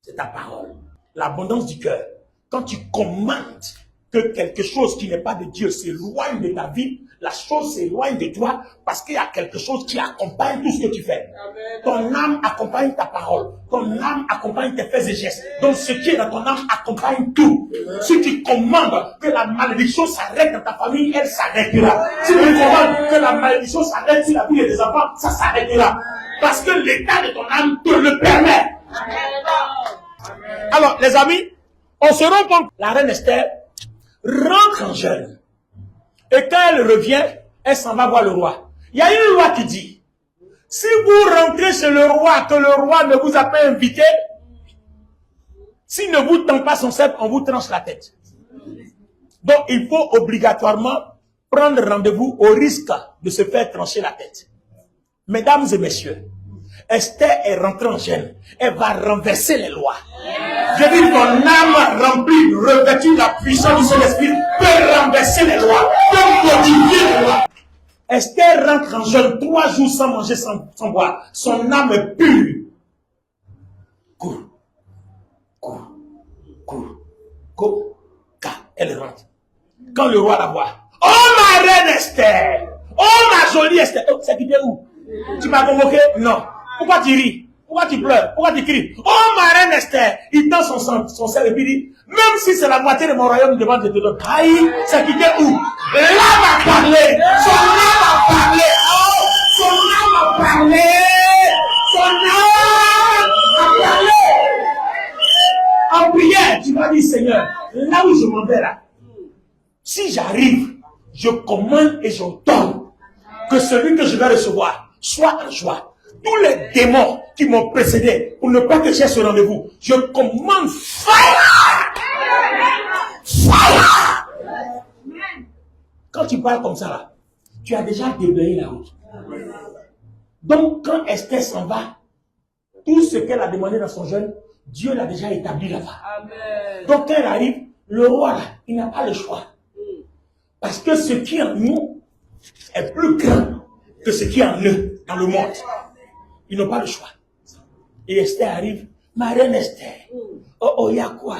c'est ta parole. L'abondance du cœur. Quand tu commandes que quelque chose qui n'est pas de Dieu s'éloigne de ta vie, la chose s'éloigne de toi parce qu'il y a quelque chose qui accompagne tout ce que tu fais. Amen. Ton âme accompagne ta parole. Ton âme accompagne tes faits et gestes. Donc ce qui est dans ton âme accompagne tout. Amen. Si tu commandes que la malédiction s'arrête dans ta famille, elle s'arrêtera. Si tu commandes que la malédiction s'arrête sur la vie de tes enfants, ça s'arrêtera. Parce que l'état de ton âme te le permet. Amen. Alors les amis, on se rend compte que la reine Esther rentre en jeûne. Et quand elle revient, elle s'en va voir le roi. Il y a une loi qui dit, si vous rentrez chez le roi, que le roi ne vous a pas invité, s'il ne vous tend pas son sceptre, on vous tranche la tête. Donc il faut obligatoirement prendre rendez-vous au risque de se faire trancher la tête. Mesdames et messieurs, Esther est rentrée en gêne. Elle va renverser les lois. Je dis, ton âme remplie, revêtue de la puissance du Saint-Esprit, peut renverser les lois, peut modifier les lois. Esther rentre en jeûne 3 jours sans manger, sans boire. Son âme est pure. Cours. Elle rentre. Quand le roi la voit, oh ma reine Esther, oh ma jolie Esther, oh, c'est qui est où? Tu m'as convoqué? Non. Pourquoi tu ris? Pourquoi tu pleures? Pourquoi tu cries? Oh ma reine Esther, il tend son sel et puis dit, même si c'est la moitié de mon royaume devant je te donne. Aïe, c'est qui est où? L'âme a parlé. Son âme a parlé. Oh, son âme a parlé. Son âme a parlé. En prière, tu vas dire, Seigneur, là où je m'en vais là, si j'arrive, je commande et j'ordonne que celui que je vais recevoir soit en joie. Tous les démons qui m'ont précédé pour ne pas que j'ai ce rendez-vous, je commande fire! Fire! Quand tu parles comme ça là, tu as déjà déblayé la route. Donc quand Esther s'en va, tout ce qu'elle a demandé dans son jeûne, Dieu l'a déjà établi là-bas. Donc quand elle arrive, le roi là, il n'a pas le choix. Parce que ce qui est en nous est plus grand que ce qui est en eux, dans le monde. Ils n'ont pas le choix. Et Esther arrive. Ma reine Esther. Oh, il y a quoi?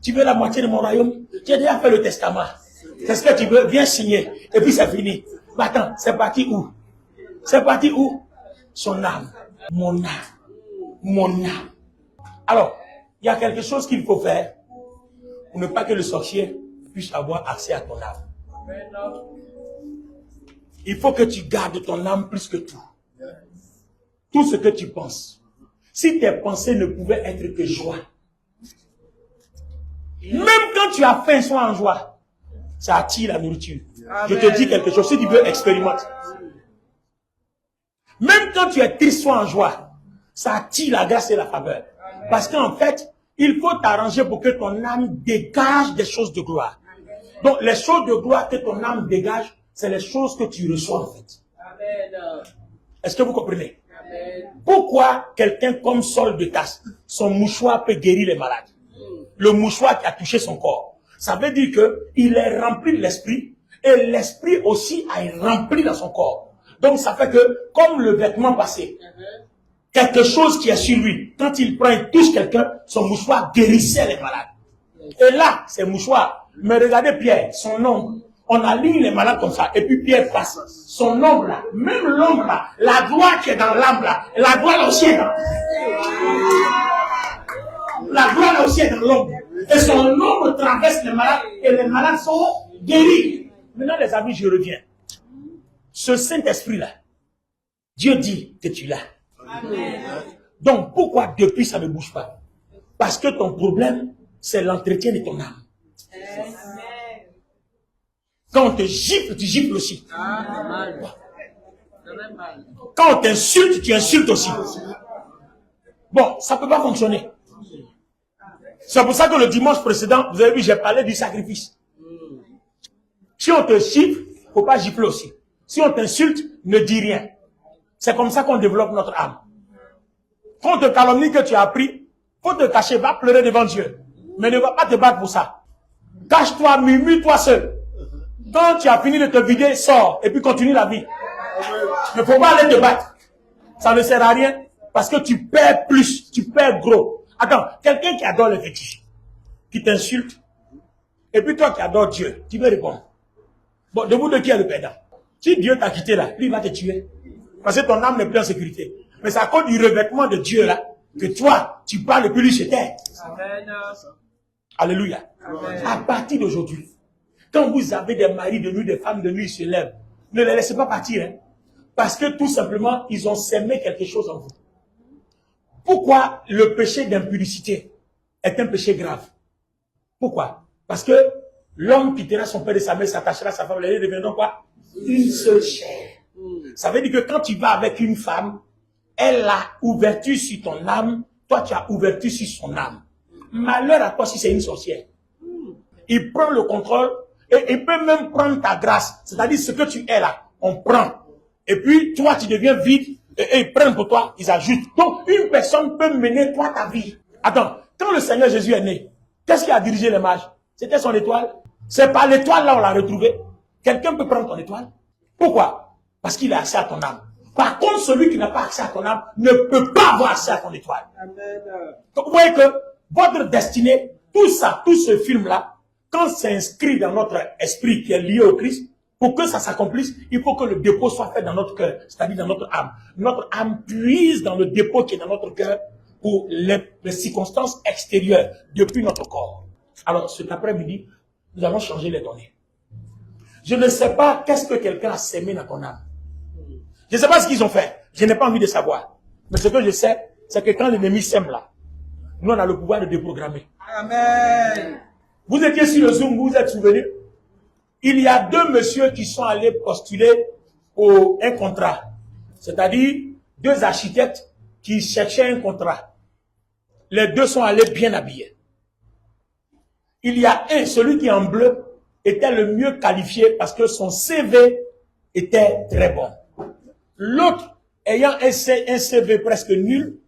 Tu veux la moitié de mon royaume? J'ai déjà fait le testament. C'est ce que tu veux? Viens signer. Et puis c'est fini. Mais attends, c'est parti où? C'est parti où? Son âme. Mon âme. Mon âme. Alors, il y a quelque chose qu'il faut faire pour ne pas que le sorcier puisse avoir accès à ton âme. Il faut que tu gardes ton âme plus que tout. Tout ce que tu penses. Si tes pensées ne pouvaient être que joie. Même quand tu as faim, sois en joie. Ça attire la nourriture. Amen. Je te dis quelque chose. Si tu veux, expérimente. Même quand tu es triste, sois en joie. Ça attire la grâce et la faveur. Parce qu'en fait, il faut t'arranger pour que ton âme dégage des choses de gloire. Donc, les choses de gloire que ton âme dégage, c'est les choses que tu reçois en fait. Est-ce que vous comprenez? Pourquoi quelqu'un comme Saul de Tarse, son mouchoir peut guérir les malades? Le mouchoir qui a touché son corps. Ça veut dire qu'il est rempli de l'esprit et l'esprit aussi est rempli dans son corps. Donc ça fait que, comme le vêtement passé, quelque chose qui est sur lui, quand il prend et touche quelqu'un, son mouchoir guérissait les malades. Et là, ces mouchoirs, mais regardez Pierre, son ombre, on aligne les malades comme ça, et puis Pierre passe. Son ombre là, même l'ombre là, la gloire qui est dans l'âme là, la gloire aussi est dans la gloire là aussi est dans l'ombre. Et son ombre traverse les malades, et les malades sont guéris. Maintenant les amis, je reviens. Ce Saint-Esprit là, Dieu dit que tu l'as. Donc pourquoi depuis ça ne bouge pas? Parce que ton problème, c'est l'entretien de ton âme. Quand on te gifle, tu gifles aussi. Quand on t'insulte, tu insultes aussi. Bon, ça ne peut pas fonctionner. C'est pour ça que le dimanche précédent, vous avez vu, j'ai parlé du sacrifice. Si on te gifle, il ne faut pas gifler aussi. Si on t'insulte, ne dis rien. C'est comme ça qu'on développe notre âme. Quand on te calomnie que tu as appris, faut te cacher, va pleurer devant Dieu. Mais ne va pas te battre pour ça. Cache-toi, murmure-toi seul. Quand tu as fini de te vider, sors et puis continue la vie. Il ne faut pas aller te battre. Ça ne sert à rien parce que tu perds plus, tu perds gros. Attends, quelqu'un qui adore les fétiches, qui t'insulte, et puis toi qui adores Dieu, tu veux répondre. Bon, de vous deux, qui est le perdant? Si Dieu t'a quitté là, lui va te tuer. Parce que ton âme n'est plus en sécurité. Mais c'est à cause du revêtement de Dieu là, que toi, tu parles et puis lui se tait. Alléluia. Amen. À partir d'aujourd'hui, quand vous avez des maris de nuit, des femmes de nuit se lèvent, ne les laissez pas partir. Hein, parce que tout simplement, ils ont sémé quelque chose en vous. Pourquoi le péché d'impudicité est un péché grave? Pourquoi? Parce que l'homme quittera son père et sa mère, s'attachera à sa femme, les deux deviendront quoi? Une seule chair. Ça veut dire que quand tu vas avec une femme, elle a ouverture sur ton âme, toi tu as ouverture sur son âme. Malheur à toi si c'est une sorcière. Il prend le contrôle et il peut même prendre ta grâce. C'est-à-dire ce que tu es là, on prend. Et puis toi tu deviens vide et ils prennent pour toi, ils ajoutent. Donc une personne peut mener toi ta vie. Attends, quand le Seigneur Jésus est né, qu'est-ce qui a dirigé les mages? C'était son étoile. C'est par l'étoile là on l'a retrouvé. Quelqu'un peut prendre ton étoile. Pourquoi? Parce qu'il a accès à ton âme. Par contre, celui qui n'a pas accès à ton âme ne peut pas avoir accès à ton étoile. Amen. Donc vous voyez que votre destinée, tout ça, tout ce film-là, quand c'est inscrit dans notre esprit qui est lié au Christ, pour que ça s'accomplisse, il faut que le dépôt soit fait dans notre cœur, c'est-à-dire dans notre âme. Notre âme puise dans le dépôt qui est dans notre cœur pour les circonstances extérieures depuis notre corps. Alors, cet après-midi, nous allons changer les données. Je ne sais pas qu'est-ce que quelqu'un a sémé dans ton âme. Je ne sais pas ce qu'ils ont fait. Je n'ai pas envie de savoir. Mais ce que je sais, c'est que quand l'ennemi sème là, nous on a le pouvoir de déprogrammer. Amen. Vous étiez sur le Zoom, vous vous êtes souvenu? Il y a deux messieurs qui sont allés postuler pour un contrat. C'est-à-dire deux architectes qui cherchaient un contrat. Les deux sont allés bien habillés. Il y a un, celui qui est en bleu, était le mieux qualifié parce que son CV était très bon. L'autre, ayant un CV presque nul,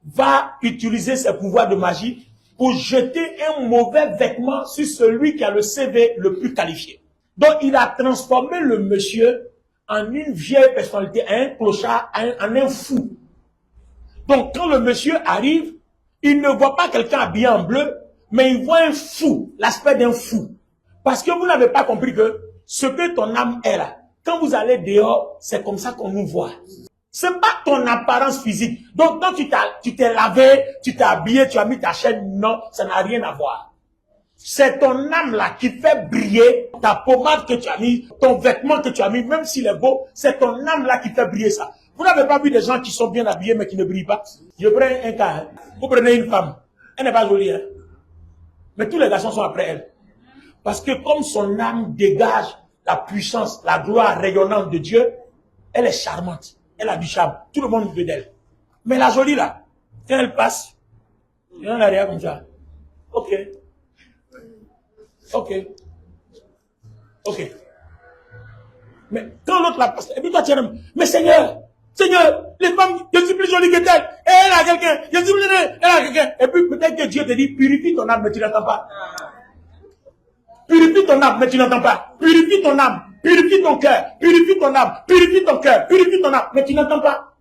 va utiliser ses pouvoirs de magie pour jeter un mauvais vêtement sur celui qui a le CV le plus qualifié. Donc, il a transformé le monsieur en une vieille personnalité, un clochard, en un fou. Donc, quand le monsieur arrive, il ne voit pas quelqu'un habillé en bleu, mais il voit un fou, l'aspect d'un fou. Parce que vous n'avez pas compris que ce que ton âme est là, quand vous allez dehors, c'est comme ça qu'on nous voit. C'est pas ton apparence physique. Donc, quand tu t'es lavé, tu t'es habillé, tu as mis ta chaîne, non, ça n'a rien à voir. C'est ton âme là qui fait briller ta pommade que tu as mis, ton vêtement que tu as mis, même s'il est beau, c'est ton âme là qui fait briller ça. Vous n'avez pas vu des gens qui sont bien habillés mais qui ne brillent pas? Je prends un cas. Hein. Vous prenez une femme, elle n'est pas jolie, hein? Mais tous les garçons sont après elle. Parce que comme son âme dégage la puissance, la gloire rayonnante de Dieu, elle est charmante. Elle a du charme. Tout le monde veut d'elle. Mais la jolie là, quand elle passe, il y en a rien comme ça. Ok. Ok. Ok. Mais quand l'autre la passe, et puis toi tu es mais Seigneur, les femmes, je suis plus jolie que telle. Et elle a quelqu'un, je suis plus elle a quelqu'un. Et puis peut-être que Dieu te dit, purifie ton âme, mais tu n'entends pas. Purifie ton âme, mais tu n'entends pas. Purifie ton âme, purifie ton cœur, purifie ton âme, purifie ton cœur, purifie ton âme, mais tu n'entends pas.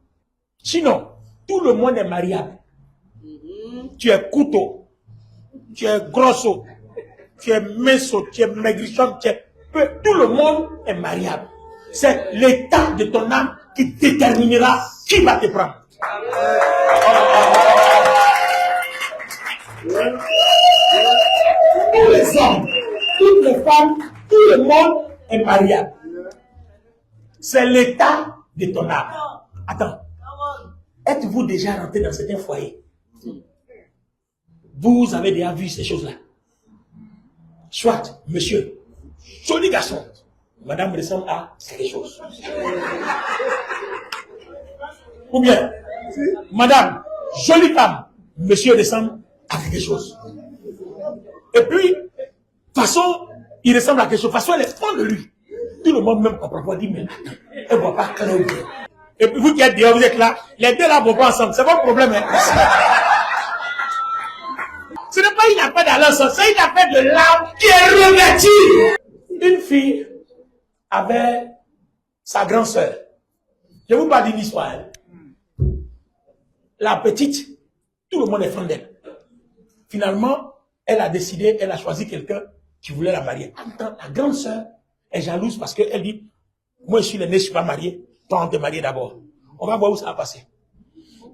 Sinon, tout le monde est mariable. Tu es couteau, tu es grosso, tu es minceau, tu es maigrichon, tout le monde est mariable. C'est l'état de ton âme qui déterminera qui va te prendre. Tous les hommes, toutes les femmes, tout le monde est mariable. C'est l'état de ton âme. Attends. Êtes-vous déjà rentré dans certains foyers? Vous avez déjà vu ces choses-là. Soit, monsieur, joli garçon, madame ressemble à quelque chose. Ou bien, madame, jolie femme, monsieur ressemble à quelque chose. Et puis, de toute façon, il ressemble à quelque chose. De toute façon, elle est fond de lui. Tout le monde même comprend pas, dit, mais attends, elle ne voit pas quand elle vient. Et puis vous qui êtes dehors, vous êtes là, les deux là vont pas ensemble. C'est votre problème, hein? Ce n'est pas une affaire d'alliance, c'est une affaire de l'âme qui est revêtue. Une fille avait sa grande sœur. Je vous parle d'une histoire. Hein. La petite, tout le monde est fan d'elle. Finalement, elle a décidé, elle a choisi quelqu'un qui voulait la marier. En même temps, la grande sœur est jalouse parce qu'elle dit, moi je suis l'aîné, je ne suis pas marié. Toi, on te marie d'abord. On va voir où ça va passer.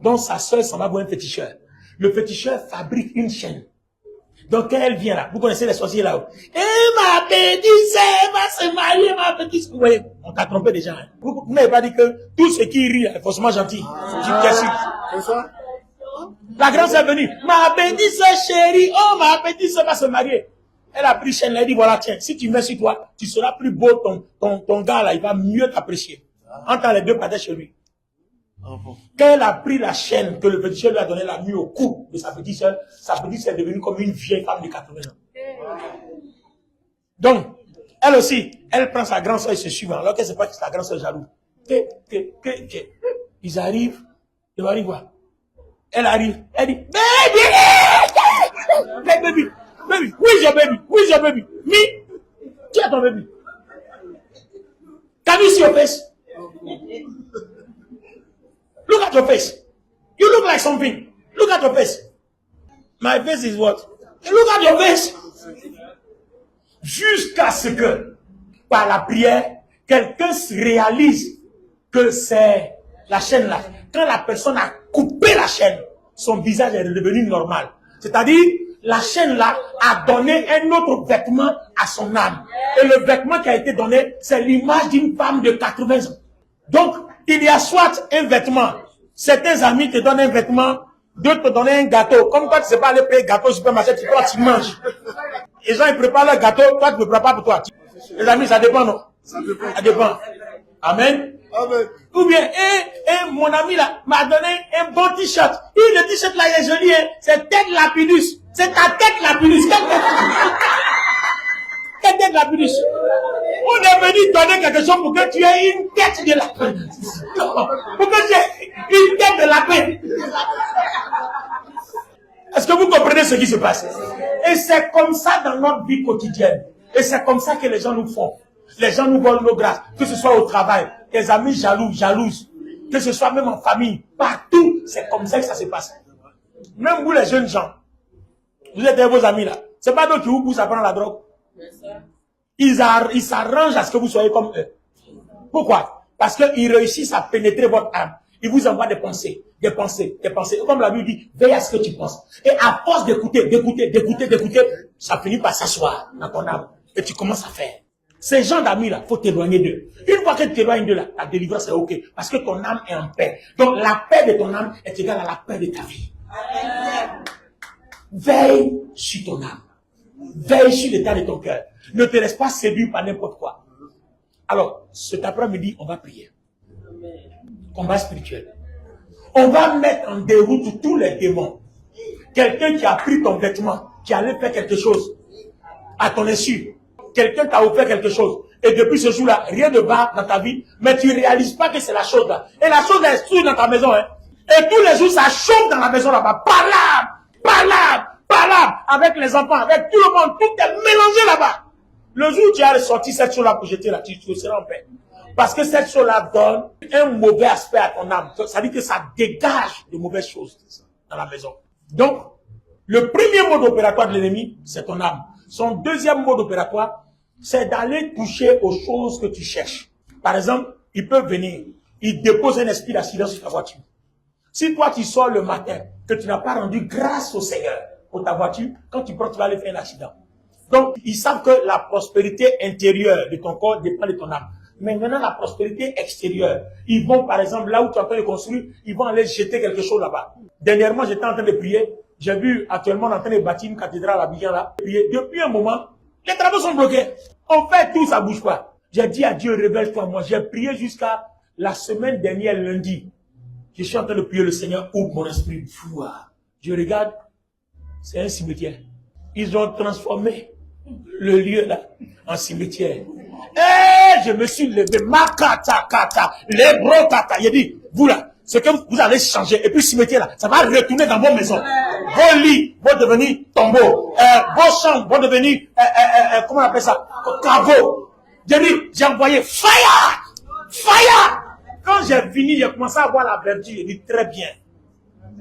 Donc, sa sœur s'en va voir un féticheur. Le féticheur fabrique une chaîne. Donc, quand elle vient là, vous connaissez les sorciers là-haut. Eh, ma petite sœur va se marier, ma petite sœur. Vous voyez, on t'a trompé déjà. Hein. Vous n'avez pas dit que tout ce qui rit est forcément gentil. La grande sœur est venue. Ma petite sœur chérie, oh, ma petite sœur va se marier. Elle a pris chaîne, elle a dit, voilà, tiens, si tu mets sur toi, tu seras plus beau, ton gars là, il va mieux t'apprécier. Entre les deux partaient chez lui. Quand elle a pris la chaîne que le féticheur lui a donné, elle a mis au cou de sa petite sœur est devenue comme une vieille femme de 80 ans. Donc, elle aussi, elle prend sa grande sœur et se suivent, alors qu'elle ne sait pas que sa grande sœur est jalouse. Ils arrivent, ils vont arriver voir. Elle arrive, elle dit, baby, baby, who is your baby? Me? Qui est ton baby? Can you see your face? Look at your face. You look like something. Look at your face. My face is what? Look at your face. Jusqu'à ce que, par la prière, quelqu'un se réalise que c'est la chaîne là. Quand la personne a coupé la chaîne, son visage est redevenu normal. C'est-à-dire, la chaîne là a donné un autre vêtement à son âme. Et le vêtement qui a été donné, c'est l'image d'une femme de 80 ans. Donc, il y a soit un vêtement, certains amis te donnent un vêtement, d'autres te donnent un gâteau. Comme toi, tu ne sais pas aller payer gâteau au supermarché, tu manges. Les gens, ils préparent leur gâteau, toi, tu ne prépares pas pour toi. Les amis, ça dépend, non? Ça dépend. Amen. Amen. Ou bien, mon ami là m'a donné un bon t-shirt. Et le t-shirt là, il est joli, hein? C'est tête lapidus. C'est ta tête lapidus. Quelle tête lapidus? On est venu donner quelque chose pour que tu aies une tête de lapin. Pour que tu aies une tête de lapin. Est-ce que vous comprenez ce qui se passe? Et c'est comme ça dans notre vie quotidienne. Et c'est comme ça que les gens nous font. Les gens nous volent nos grâces. Que ce soit au travail, tes amis jalouses. Que ce soit même en famille. Partout, c'est comme ça que ça se passe. Même vous les jeunes gens, vous êtes vos amis là. C'est pas d'autres qui vous poussent à prendre la drogue. Ils s'arrangent à ce que vous soyez comme eux. Pourquoi? Parce qu'ils réussissent à pénétrer votre âme. Ils vous envoient des pensées. Et comme la Bible dit, veille à ce que tu penses. Et à force d'écouter, ça finit par s'asseoir dans ton âme. Et tu commences à faire. Ces gens d'amis là, faut t'éloigner d'eux. Une fois que tu t'éloignes d'eux là, ta délivrance est ok. Parce que ton âme est en paix. Donc la paix de ton âme est égale à la paix de ta vie. Amen. Veille sur ton âme. Veille sur l'état de ton cœur. Ne te laisse pas séduire par n'importe quoi. Alors, cet après-midi, on va prier. Combat spirituel. On va mettre en déroute tous les démons. Quelqu'un qui a pris ton vêtement, qui allait faire quelque chose à ton insu. quelqu'un t'a offert quelque chose. Et depuis ce jour-là, rien ne va dans ta vie, mais tu ne réalises pas que c'est la chose là. Et la chose là est sûre dans ta maison. Hein. Et tous les jours, ça chauffe dans la maison là-bas. Palabre, avec les enfants, avec tout le monde, tout est mélangé là-bas. Le jour où tu as ressorti cette chose-là pour jeter là, tu seras en paix. Parce que cette chose-là donne un mauvais aspect à ton âme. Ça veut dire que ça dégage de mauvaises choses dans la maison. Donc, le premier mode opératoire de l'ennemi, c'est ton âme. Son deuxième mode opératoire, c'est d'aller toucher aux choses que tu cherches. Par exemple, il peut venir, il dépose un esprit d'accident sur ta voiture. Si toi, tu sors le matin, que tu n'as pas rendu grâce au Seigneur pour ta voiture, quand tu prends, tu vas aller faire un accident. Donc, ils savent que la prospérité intérieure de ton corps dépend de ton âme. Mais maintenant, la prospérité extérieure, ils vont, par exemple, là où tu es en train de construire, ils vont aller jeter quelque chose là-bas. Dernièrement, j'étais en train de prier. J'ai vu actuellement en train de bâtir une cathédrale à Abidjan là. Depuis un moment, les travaux sont bloqués. On fait tout, ça bouge pas. J'ai dit à Dieu, révèle-toi. Moi, j'ai prié jusqu'à la semaine dernière, lundi. Je suis en train de prier le Seigneur, ouvre mon esprit. Je regarde, c'est un cimetière. Ils ont transformé le lieu là en cimetière. Et je me suis levé, makata, les bros tata. Il a dit, vous là, ce que vous allez changer. Et puis cimetière là, ça va retourner dans vos maisons. Vos lits vont devenir tombeaux. Vos chambres vont devenir, comment on appelle ça, caveaux. J'ai envoyé fire. Quand j'ai fini, j'ai commencé à voir la vertu. J'ai dit, très bien.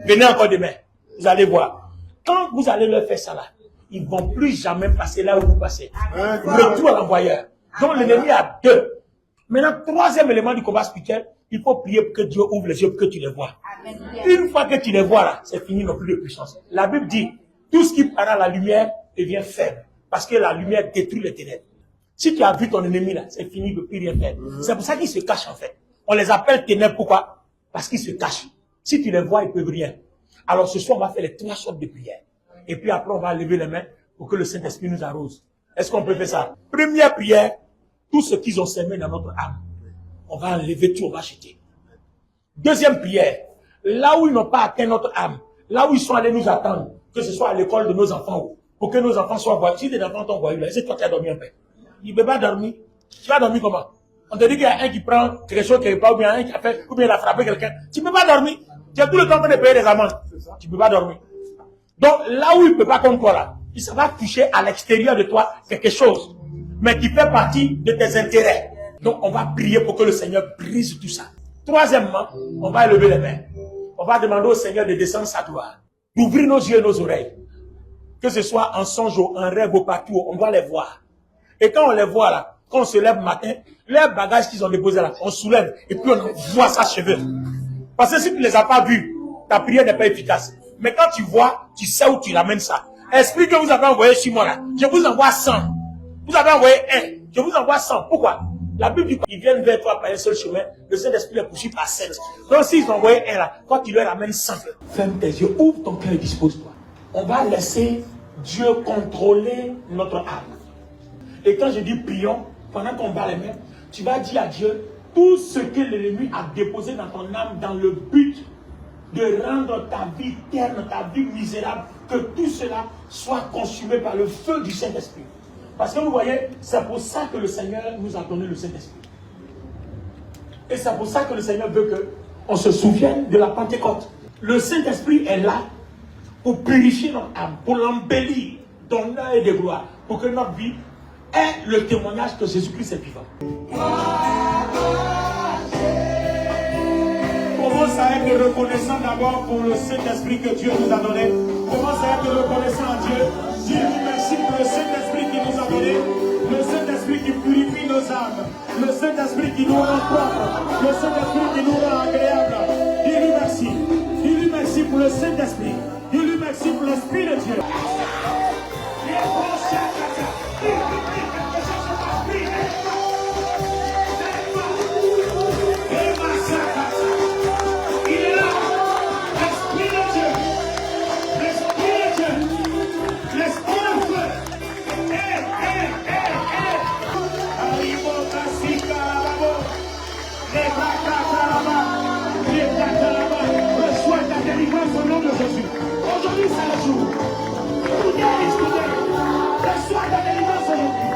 Venez encore demain. Vous allez voir. Quand vous allez leur faire ça là, ils ne vont plus jamais passer là où vous passez. Le tout à l'envoyeur. Donc l'ennemi a deux. Maintenant, troisième élément du combat spirituel, il faut prier pour que Dieu ouvre les yeux pour que tu les vois. Une fois que tu les vois là, c'est fini, non plus de puissance. La Bible dit, tout ce qui paraît à la lumière devient faible. Parce que la lumière détruit les ténèbres. Si tu as vu ton ennemi là, c'est fini, il ne peut plus rien faire. C'est pour ça qu'ils se cachent en fait. On les appelle ténèbres, pourquoi? Parce qu'ils se cachent. Si tu les vois, ils ne peuvent rien. Alors ce soir, on va faire les trois sortes de prières. Et puis après, on va lever les mains pour que le Saint-Esprit nous arrose. Est-ce qu'on peut faire ça? Première prière, tout ce qu'ils ont semé dans notre âme, on va enlever tout, on va jeter. Deuxième prière, là où ils n'ont pas atteint notre âme, là où ils sont allés nous attendre, que ce soit à l'école de nos enfants, pour que nos enfants soient voyus. Si tes enfants t'ont voyus, c'est toi qui as dormi en paix. Il ne peut pas dormir. Tu vas dormir comment? On te dit qu'il y a un qui prend quelque chose qui n'est pas, ou bien un qui a fait, ou bien il a frappé quelqu'un. Tu ne peux pas dormir. Tu as tout le temps de payer des amendes. Tu ne peux pas dormir. Donc, là où il ne peut pas comme toi là, ça va toucher à l'extérieur de toi quelque chose, mais qui fait partie de tes intérêts. Donc, on va prier pour que le Seigneur brise tout ça. Troisièmement, on va élever les mains. On va demander au Seigneur de descendre sa gloire, d'ouvrir nos yeux et nos oreilles. Que ce soit en songe ou en rêve ou partout, on doit les voir. Et quand on les voit là, quand on se lève le matin, les bagages qu'ils ont déposés là, on soulève et puis on voit ça chez eux. Parce que si tu ne les as pas vus, ta prière n'est pas efficace. Mais quand tu vois, tu sais où tu ramènes ça. Esprit que vous avez envoyé sur moi là, je vous envoie 100. Vous avez envoyé 1, je vous envoie 100. Pourquoi? La Bible dit qu'ils viennent vers toi par un seul chemin, le Saint-Esprit les poursuit par 7. Donc s'ils ont envoyé 1 là, quand tu leur ramènes 100, ferme tes yeux, ouvre ton cœur et dispose-toi. On va laisser Dieu contrôler notre âme. Et quand je dis prions, pendant qu'on bat les mains, tu vas dire à Dieu tout ce que l'ennemi a déposé dans ton âme dans le but de rendre ta vie terne, ta vie misérable, que tout cela soit consumé par le feu du Saint-Esprit. Parce que vous voyez, c'est pour ça que le Seigneur nous a donné le Saint-Esprit. Et c'est pour ça que le Seigneur veut qu'on se souvienne de la Pentecôte. Le Saint-Esprit est là pour purifier notre âme, pour l'embellir d'honneur et de gloire, pour que notre vie ait le témoignage que Jésus-Christ est vivant. Commence à être reconnaissant d'abord pour le Saint-Esprit que Dieu nous a donné. Commence à être reconnaissant à Dieu. Dis-lui merci pour le Saint-Esprit qui nous a donné. Le Saint-Esprit qui purifie nos âmes. Le Saint-Esprit qui nous rend propres. Le Saint-Esprit qui nous rend agréables. Dis-lui merci. Dis-lui merci pour le Saint-Esprit. Dis-lui merci pour l'Esprit de Dieu. Aujourd'hui, c'est le jour. Today is today. Reçois ta délivrance aujourd'hui.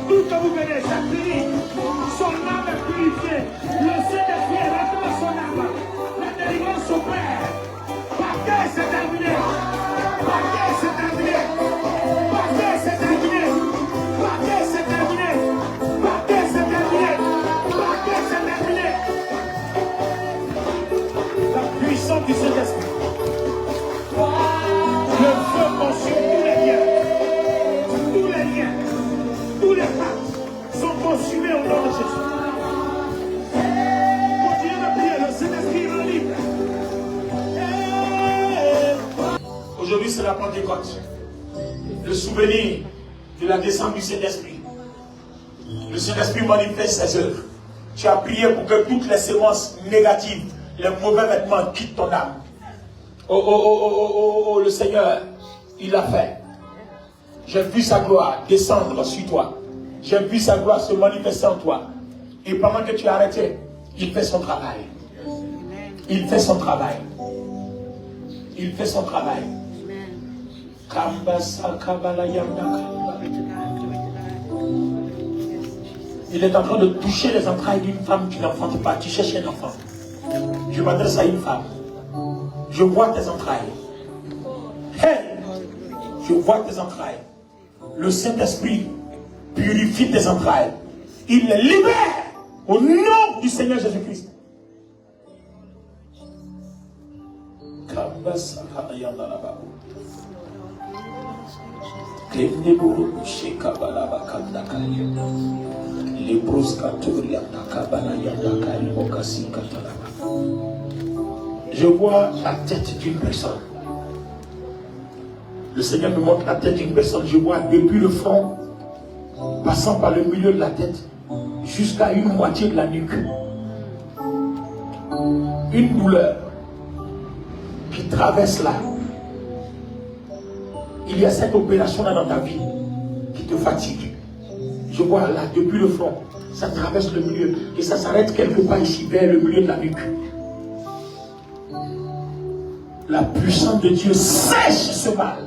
Tout que vous venez, ça finit. Son âme est purifiée. Le Saint-Esprit est rentré dans son âme. La délivrance opère. Partez, c'est terminé. Partez, c'est terminé. Partez, c'est terminé. Partez, c'est terminé. Partez, c'est terminé. Partez, c'est terminé. La puissance du Saint-Esprit. Le feu consume tous les liens. Tous les liens. Tous les pactes sont consumés au nom de Jésus. Continuez de prier, le Saint-Esprit est libre. Aujourd'hui, c'est la Pentecôte. Le souvenir de la descente du Saint-Esprit. Le Saint-Esprit manifeste ses œuvres. Tu as prié pour que toutes les sémences négatives, les mauvais vêtements quittent ton âme. Oh, le Seigneur, il l'a fait. J'ai vu sa gloire descendre sur toi. J'ai vu sa gloire se manifester en toi. Et pendant que tu as arrêté, il fait son travail. Il fait son travail. Il fait son travail. Il est en train de toucher les entrailles d'une femme qui n'enfante pas. Tu cherches un enfant. Je m'adresse à une femme. Je vois tes entrailles. Hey! Je vois tes entrailles. Le Saint-Esprit purifie tes entrailles. Il les libère au nom du Seigneur Jésus-Christ. Je vois la tête d'une personne. Le Seigneur me montre la tête d'une personne. Je vois depuis le front, passant par le milieu de la tête, jusqu'à une moitié de la nuque. Une douleur qui traverse là. Il y a cette opération-là dans ta vie qui te fatigue. Je vois là, depuis le front, ça traverse le milieu et ça s'arrête quelque part ici, vers le milieu de la nuque. La puissance de Dieu sèche ce mal.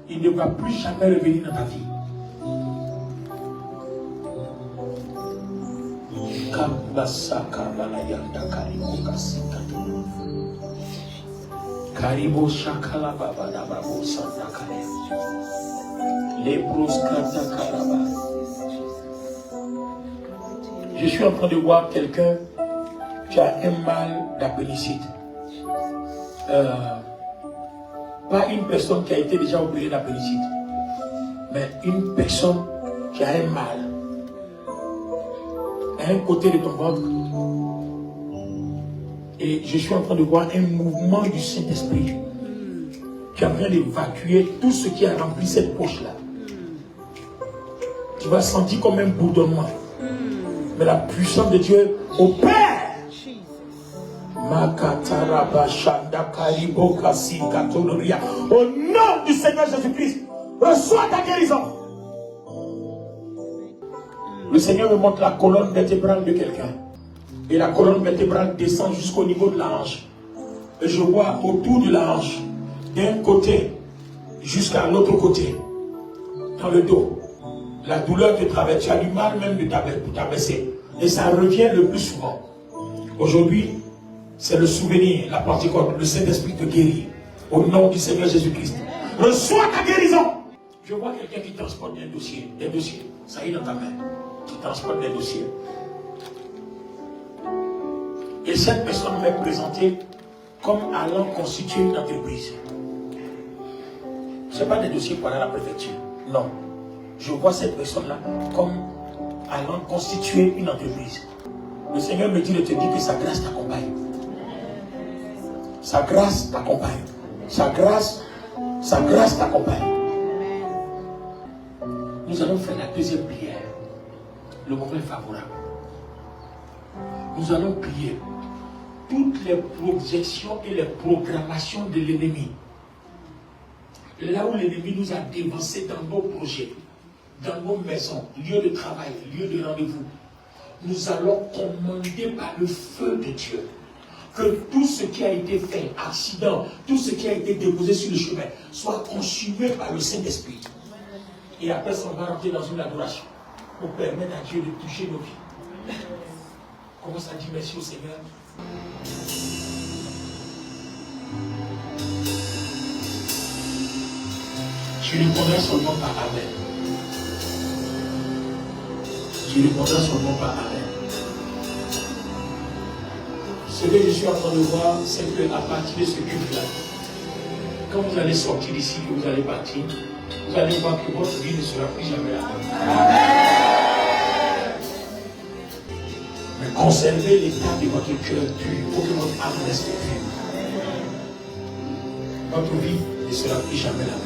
Il ne va plus jamais revenir dans ta vie. Je suis en train de voir quelqu'un qui a un mal d'appendicite. Pas une personne qui a été déjà opérée d'appendicite, mais une personne qui a un mal à un côté de ton ventre. Et je suis en train de voir un mouvement du Saint-Esprit qui est en train d'évacuer tout ce qui a rempli cette poche-là. Tu vas sentir comme un bourdonnement. Mais la puissance de Dieu opère. Au nom du Seigneur Jésus-Christ, reçois ta guérison. Le Seigneur me montre la colonne vertébrale de quelqu'un. Et la colonne vertébrale descend jusqu'au niveau de la hanche. Et je vois autour de la hanche, d'un côté jusqu'à l'autre côté, dans le dos. La douleur te traverse, tu as du mal même de t'abaisser. Et ça revient le plus souvent. Aujourd'hui, c'est le souvenir, la Pentecôte, le Saint-Esprit te guérit. Au nom du Seigneur Jésus-Christ. Reçois ta guérison. Je vois quelqu'un qui transporte des dossiers. Des dossiers. Ça y est dans ta main. Qui transporte des dossiers. Et cette personne m'est présentée comme allant constituer une entreprise. Ce n'est pas des dossiers pour aller à la préfecture. Non. Je vois cette personne-là comme allant constituer une entreprise. Le Seigneur me dit de te dire que sa grâce t'accompagne. Sa grâce t'accompagne. Sa grâce t'accompagne. Nous allons faire la deuxième prière. Le moment est favorable. Nous allons prier toutes les projections et les programmations de l'ennemi. Là où l'ennemi nous a dévancés dans nos projets, dans nos maisons, lieux de travail, lieux de rendez-vous, nous allons commander par le feu de Dieu que tout ce qui a été fait, accident, tout ce qui a été déposé sur le chemin, soit consumé par le Saint-Esprit. Et après ça, on va rentrer dans une adoration pour permettre à Dieu de toucher nos vies. Commence à dire merci au Seigneur. Tu répondras seulement par Amen. Tu répondras seulement par Amen. Ce que je suis en train de voir, c'est qu'à partir de ce culte-là, quand vous allez sortir d'ici, que vous allez partir, vous allez voir que votre vie ne sera plus jamais la même. Amen. Mais conservez l'état de votre cœur pur pour que votre âme reste pure. Votre vie ne sera plus jamais la même.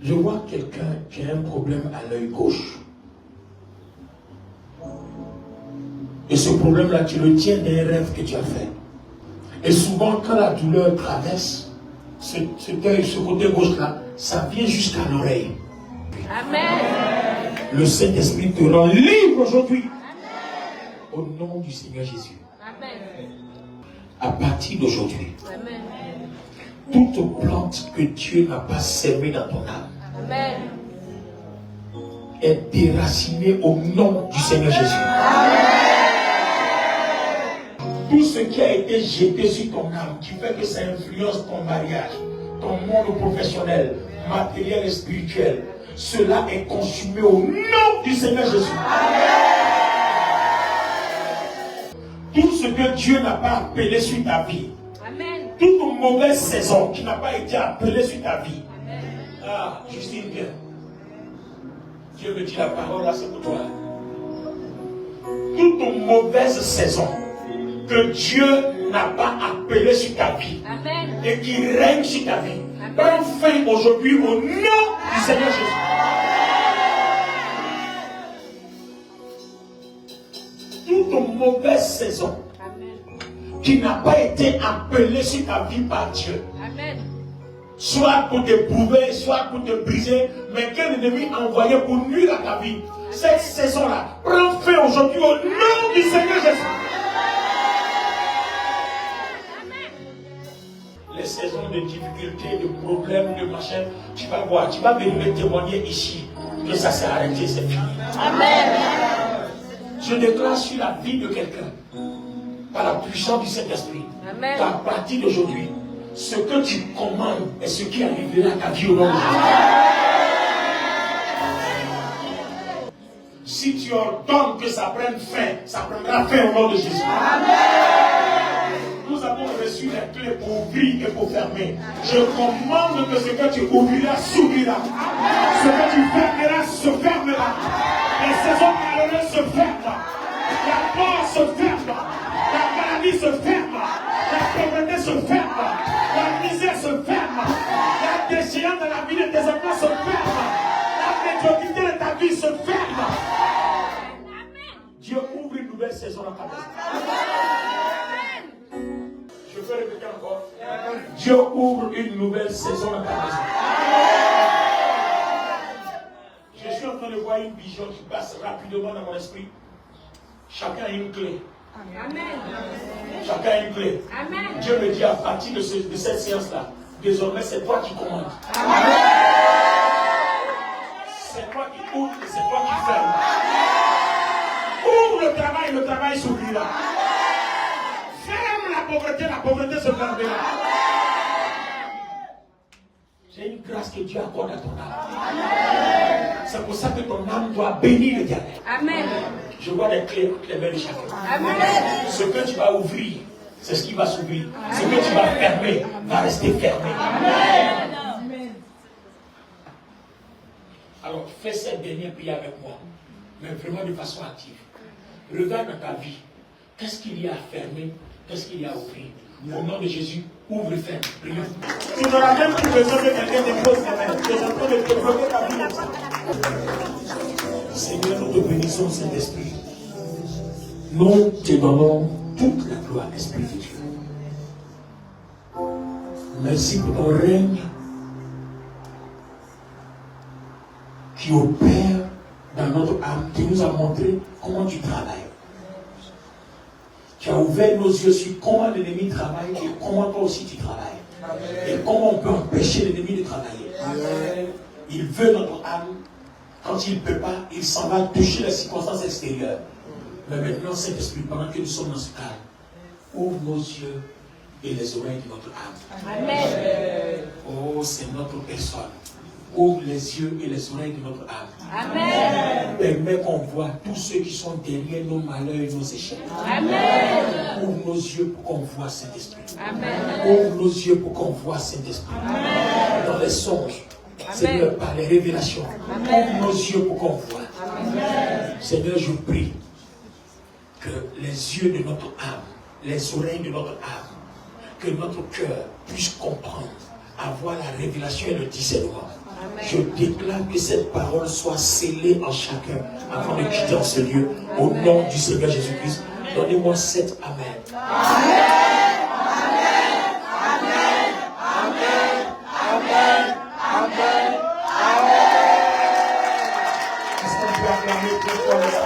Je vois quelqu'un qui a un problème à l'œil gauche. Et ce problème-là, tu le tiens d'un rêve que tu as fait. Et souvent, quand la douleur traverse ce côté gauche-là, ça vient jusqu'à l'oreille. Amen. Le Saint-Esprit te rend libre aujourd'hui. Au nom du Seigneur Jésus. Amen. À partir d'aujourd'hui, toute plante que Dieu n'a pas semée dans ton âme Amen. Est déracinée au nom du Seigneur Jésus. Amen. Tout ce qui a été jeté sur ton âme, qui fait que ça influence ton mariage, ton monde professionnel, matériel et spirituel, cela est consumé au nom du Seigneur Jésus. Amen. Tout ce que Dieu n'a pas appelé sur ta vie, Amen. Toute mauvaise saison qui n'a pas été appelée sur ta vie. Amen. Ah, Justine, bien. Dieu me dit la parole là, c'est pour toi. Toute mauvaise saison que Dieu n'a pas appelée sur ta vie, Amen. Et qui règne sur ta vie, prends fin aujourd'hui au nom du Seigneur Jésus. Toute mauvaise saison qui n'a pas été appelée sur ta vie par Dieu, Amen. Soit pour te prouver, soit pour te briser, mais quel ennemi a envoyé pour nuire à ta vie, cette saison-là, prends fin aujourd'hui au nom du Seigneur Jésus. Les saisons de difficultés, de problèmes, de machin, tu vas voir, tu vas venir me témoigner ici que ça s'est arrêté, c'est fini. Amen. Je déclare sur la vie de quelqu'un, par la puissance du Saint-Esprit, qu'à partir d'aujourd'hui, ce que tu commandes est ce qui arrivera à ta vie au nom de Jésus. Si tu ordonnes que ça prenne fin, ça prendra fin au nom de Jésus. Amen. Nous avons reçu les clés pour ouvrir et pour fermer. Je commande que ce que tu ouvriras s'ouvrira. Ce que tu fermeras se fermera. Les saisons malheureuses se ferment. La mort se ferme. La maladie se ferme. La pauvreté se ferme. La misère se ferme. La déchéance de la vie de tes enfants se ferme. La médiocrité de ta vie se ferme. Dieu ouvre une nouvelle saison dans ta maison. Je peux répéter encore. Dieu ouvre une nouvelle saison dans ta maison. Je suis en train de voir une vision qui passe rapidement dans mon esprit. Chacun a une clé. Amen. Chacun a une clé. Amen. Dieu me dit à partir de cette séance-là, désormais c'est toi qui commandes. Amen. C'est toi qui ouvre et c'est toi qui ferme. Ouvre le travail s'ouvrira. Ferme la pauvreté se fermera. J'ai une grâce que Dieu accorde à ton âme. C'est pour ça que ton âme doit bénir l'Éternel. Amen. Je vois les clés entre les mains de chacun. Amen. Ce que tu vas ouvrir c'est ce qui va s'ouvrir. Ce que tu vas fermer va rester fermé. Amen. Alors, fais cette dernière prière avec moi, mais vraiment de façon active. Regarde dans ta vie, qu'est-ce qu'il y a à fermer, qu'est-ce qu'il y a à ouvrir. Au nom de Jésus, ouvre et ferme. Prions. Tu n'auras même plus besoin de quelqu'un de pose ta main. Tu es en train de développer ta vie. Seigneur, nous te bénissons, Saint-Esprit. Nous te donnons toute la gloire, Esprit de Dieu. Merci pour ton règne qui opère dans notre âme, qui nous a montré comment tu travailles. Tu as ouvert nos yeux sur comment l'ennemi travaille et comment toi aussi tu travailles. Amen. Et comment on peut empêcher l'ennemi de travailler. Amen. Il veut notre âme. Quand il ne peut pas, il s'en va toucher les circonstances extérieures. Mais maintenant, Saint-Esprit, pendant que nous sommes dans ce calme, ouvre nos yeux et les oreilles de notre âme. Amen. Oh, c'est notre personne. Ouvre les yeux et les oreilles de notre âme. Amen. Permets qu'on voit tous ceux qui sont derrière nos malheurs et nos échecs. Amen. Ouvre nos yeux pour qu'on voit Saint-Esprit. Amen. Ouvre nos yeux pour qu'on voit Saint-Esprit. Amen. Dans les songes, Seigneur, par les révélations. Amen. Ouvre nos yeux pour qu'on voit. Amen. Seigneur, je prie que les yeux de notre âme, les oreilles de notre âme, que notre cœur puisse comprendre, avoir la révélation et le discernement. Amen. Je déclare que cette parole soit scellée en chacun avant de quitter en ce lieu. Au nom du Seigneur Jésus-Christ, donnez-moi cet Amen. Amen. Amen. Amen. Amen. Amen. Amen. Est-ce qu'on peut acclamer très fort le Seigneur?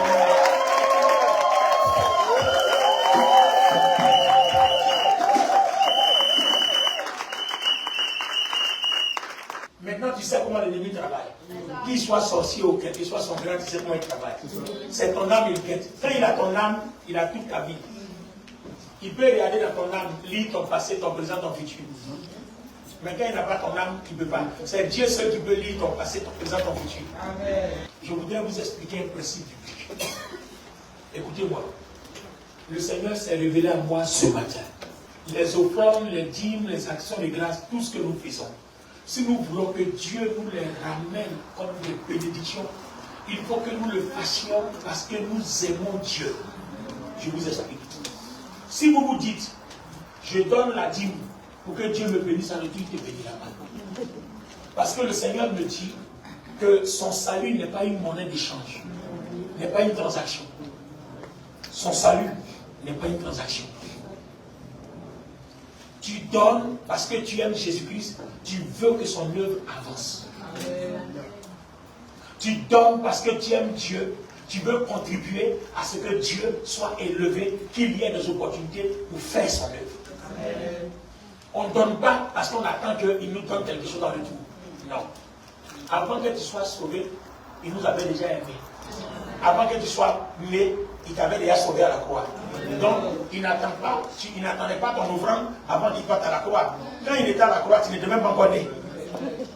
Maintenant, tu sais comment l'ennemi travaille. Qu'il soit sorcier ou qu'il soit son grand, tu sais comment il travaille. C'est ton âme, il guette. Quand il a ton âme, il a toute ta vie. Il peut regarder dans ton âme, lire ton passé, ton présent, ton futur. Mais quand il n'a pas ton âme, il ne peut pas. C'est Dieu seul qui peut lire ton passé, ton présent, ton futur. Amen. Je voudrais vous expliquer un principe biblique. Écoutez-moi. Le Seigneur s'est révélé à moi ce matin. Les offrandes, les dîmes, les actions de grâce, tout ce que nous faisons. Si nous voulons que Dieu nous les ramène comme des bénédictions, il faut que nous le fassions parce que nous aimons Dieu. Je vous explique. Si vous vous dites, je donne la dîme pour que Dieu me bénisse, ça ne dit te bénira pas. Parce que le Seigneur me dit que son salut n'est pas une monnaie d'échange, n'est pas une transaction. Son salut n'est pas une transaction. Tu donnes parce que tu aimes Jésus-Christ, tu veux que son œuvre avance. Amen. Tu donnes parce que tu aimes Dieu, tu veux contribuer à ce que Dieu soit élevé, qu'il y ait des opportunités pour faire son œuvre. Amen. On ne donne pas parce qu'on attend qu'il nous donne quelque chose en retour. Non. Avant que tu sois sauvé, il nous avait déjà aimés. Avant que tu sois né, il t'avait déjà sauvé à la croix. Donc, il n'attendait pas ton offrande avant qu'il parte à la croix. Quand il était à la croix, tu n'étais même pas encore né.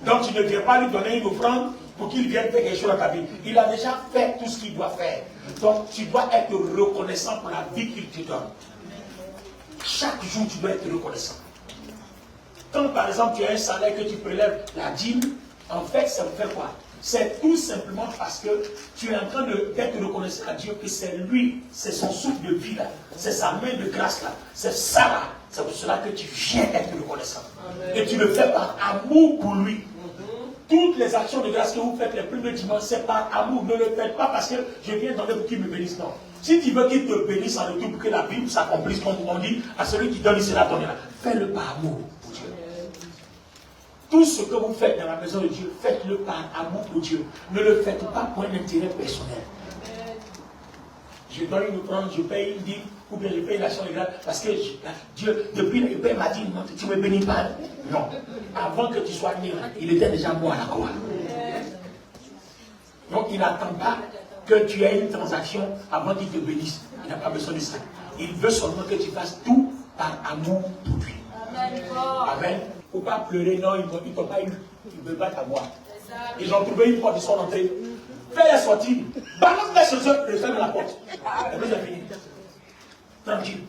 Donc, tu ne viens pas lui donner une offrande pour qu'il vienne faire quelque chose dans ta vie. Il a déjà fait tout ce qu'il doit faire. Donc, tu dois être reconnaissant pour la vie qu'il te donne. Chaque jour, tu dois être reconnaissant. Quand, par exemple, tu as un salaire que tu prélèves la dîme, en fait, ça fait quoi? C'est tout simplement parce que tu es en train d'être reconnaissant à Dieu que c'est lui, c'est son souffle de vie là, c'est sa main de grâce là, c'est ça là, c'est pour cela que tu viens être reconnaissant. Amen. Et tu le fais par amour pour lui. Toutes les actions de grâce que vous faites les premiers dimanches, c'est par amour. Ne le faites pas parce que je viens donner pour qu'il me bénisse. Non. Si tu veux qu'il te bénisse en retour pour que la Bible s'accomplisse, comme on dit, à celui qui donne, il sera donné là. Fais-le par amour pour Dieu. Tout ce que vous faites dans la maison de Dieu, faites-le par amour pour Dieu. Ne le faites pas pour un intérêt personnel. Je donne une offrande, je paye une dîme, ou bien je paye l'action de grâce, parce que Dieu, depuis qu'il paye ma dîme, tu ne me bénis pas. Non. Avant que tu sois né, il était déjà mort à la croix. Donc il n'attend pas que tu aies une transaction avant qu'il te bénisse. Il n'a pas besoin de ça. Il veut seulement que tu fasses tout par amour pour lui. Amen. Il ne faut pas pleurer, non, ils ne t'ont pas eu. Ils ne veulent pas t'avoir. Ils ont trouvé une porte, ils sont rentrés. Fais-les sortir. Balance-les chez eux, le ferme la porte. Et puis c'est fini. Tranquille.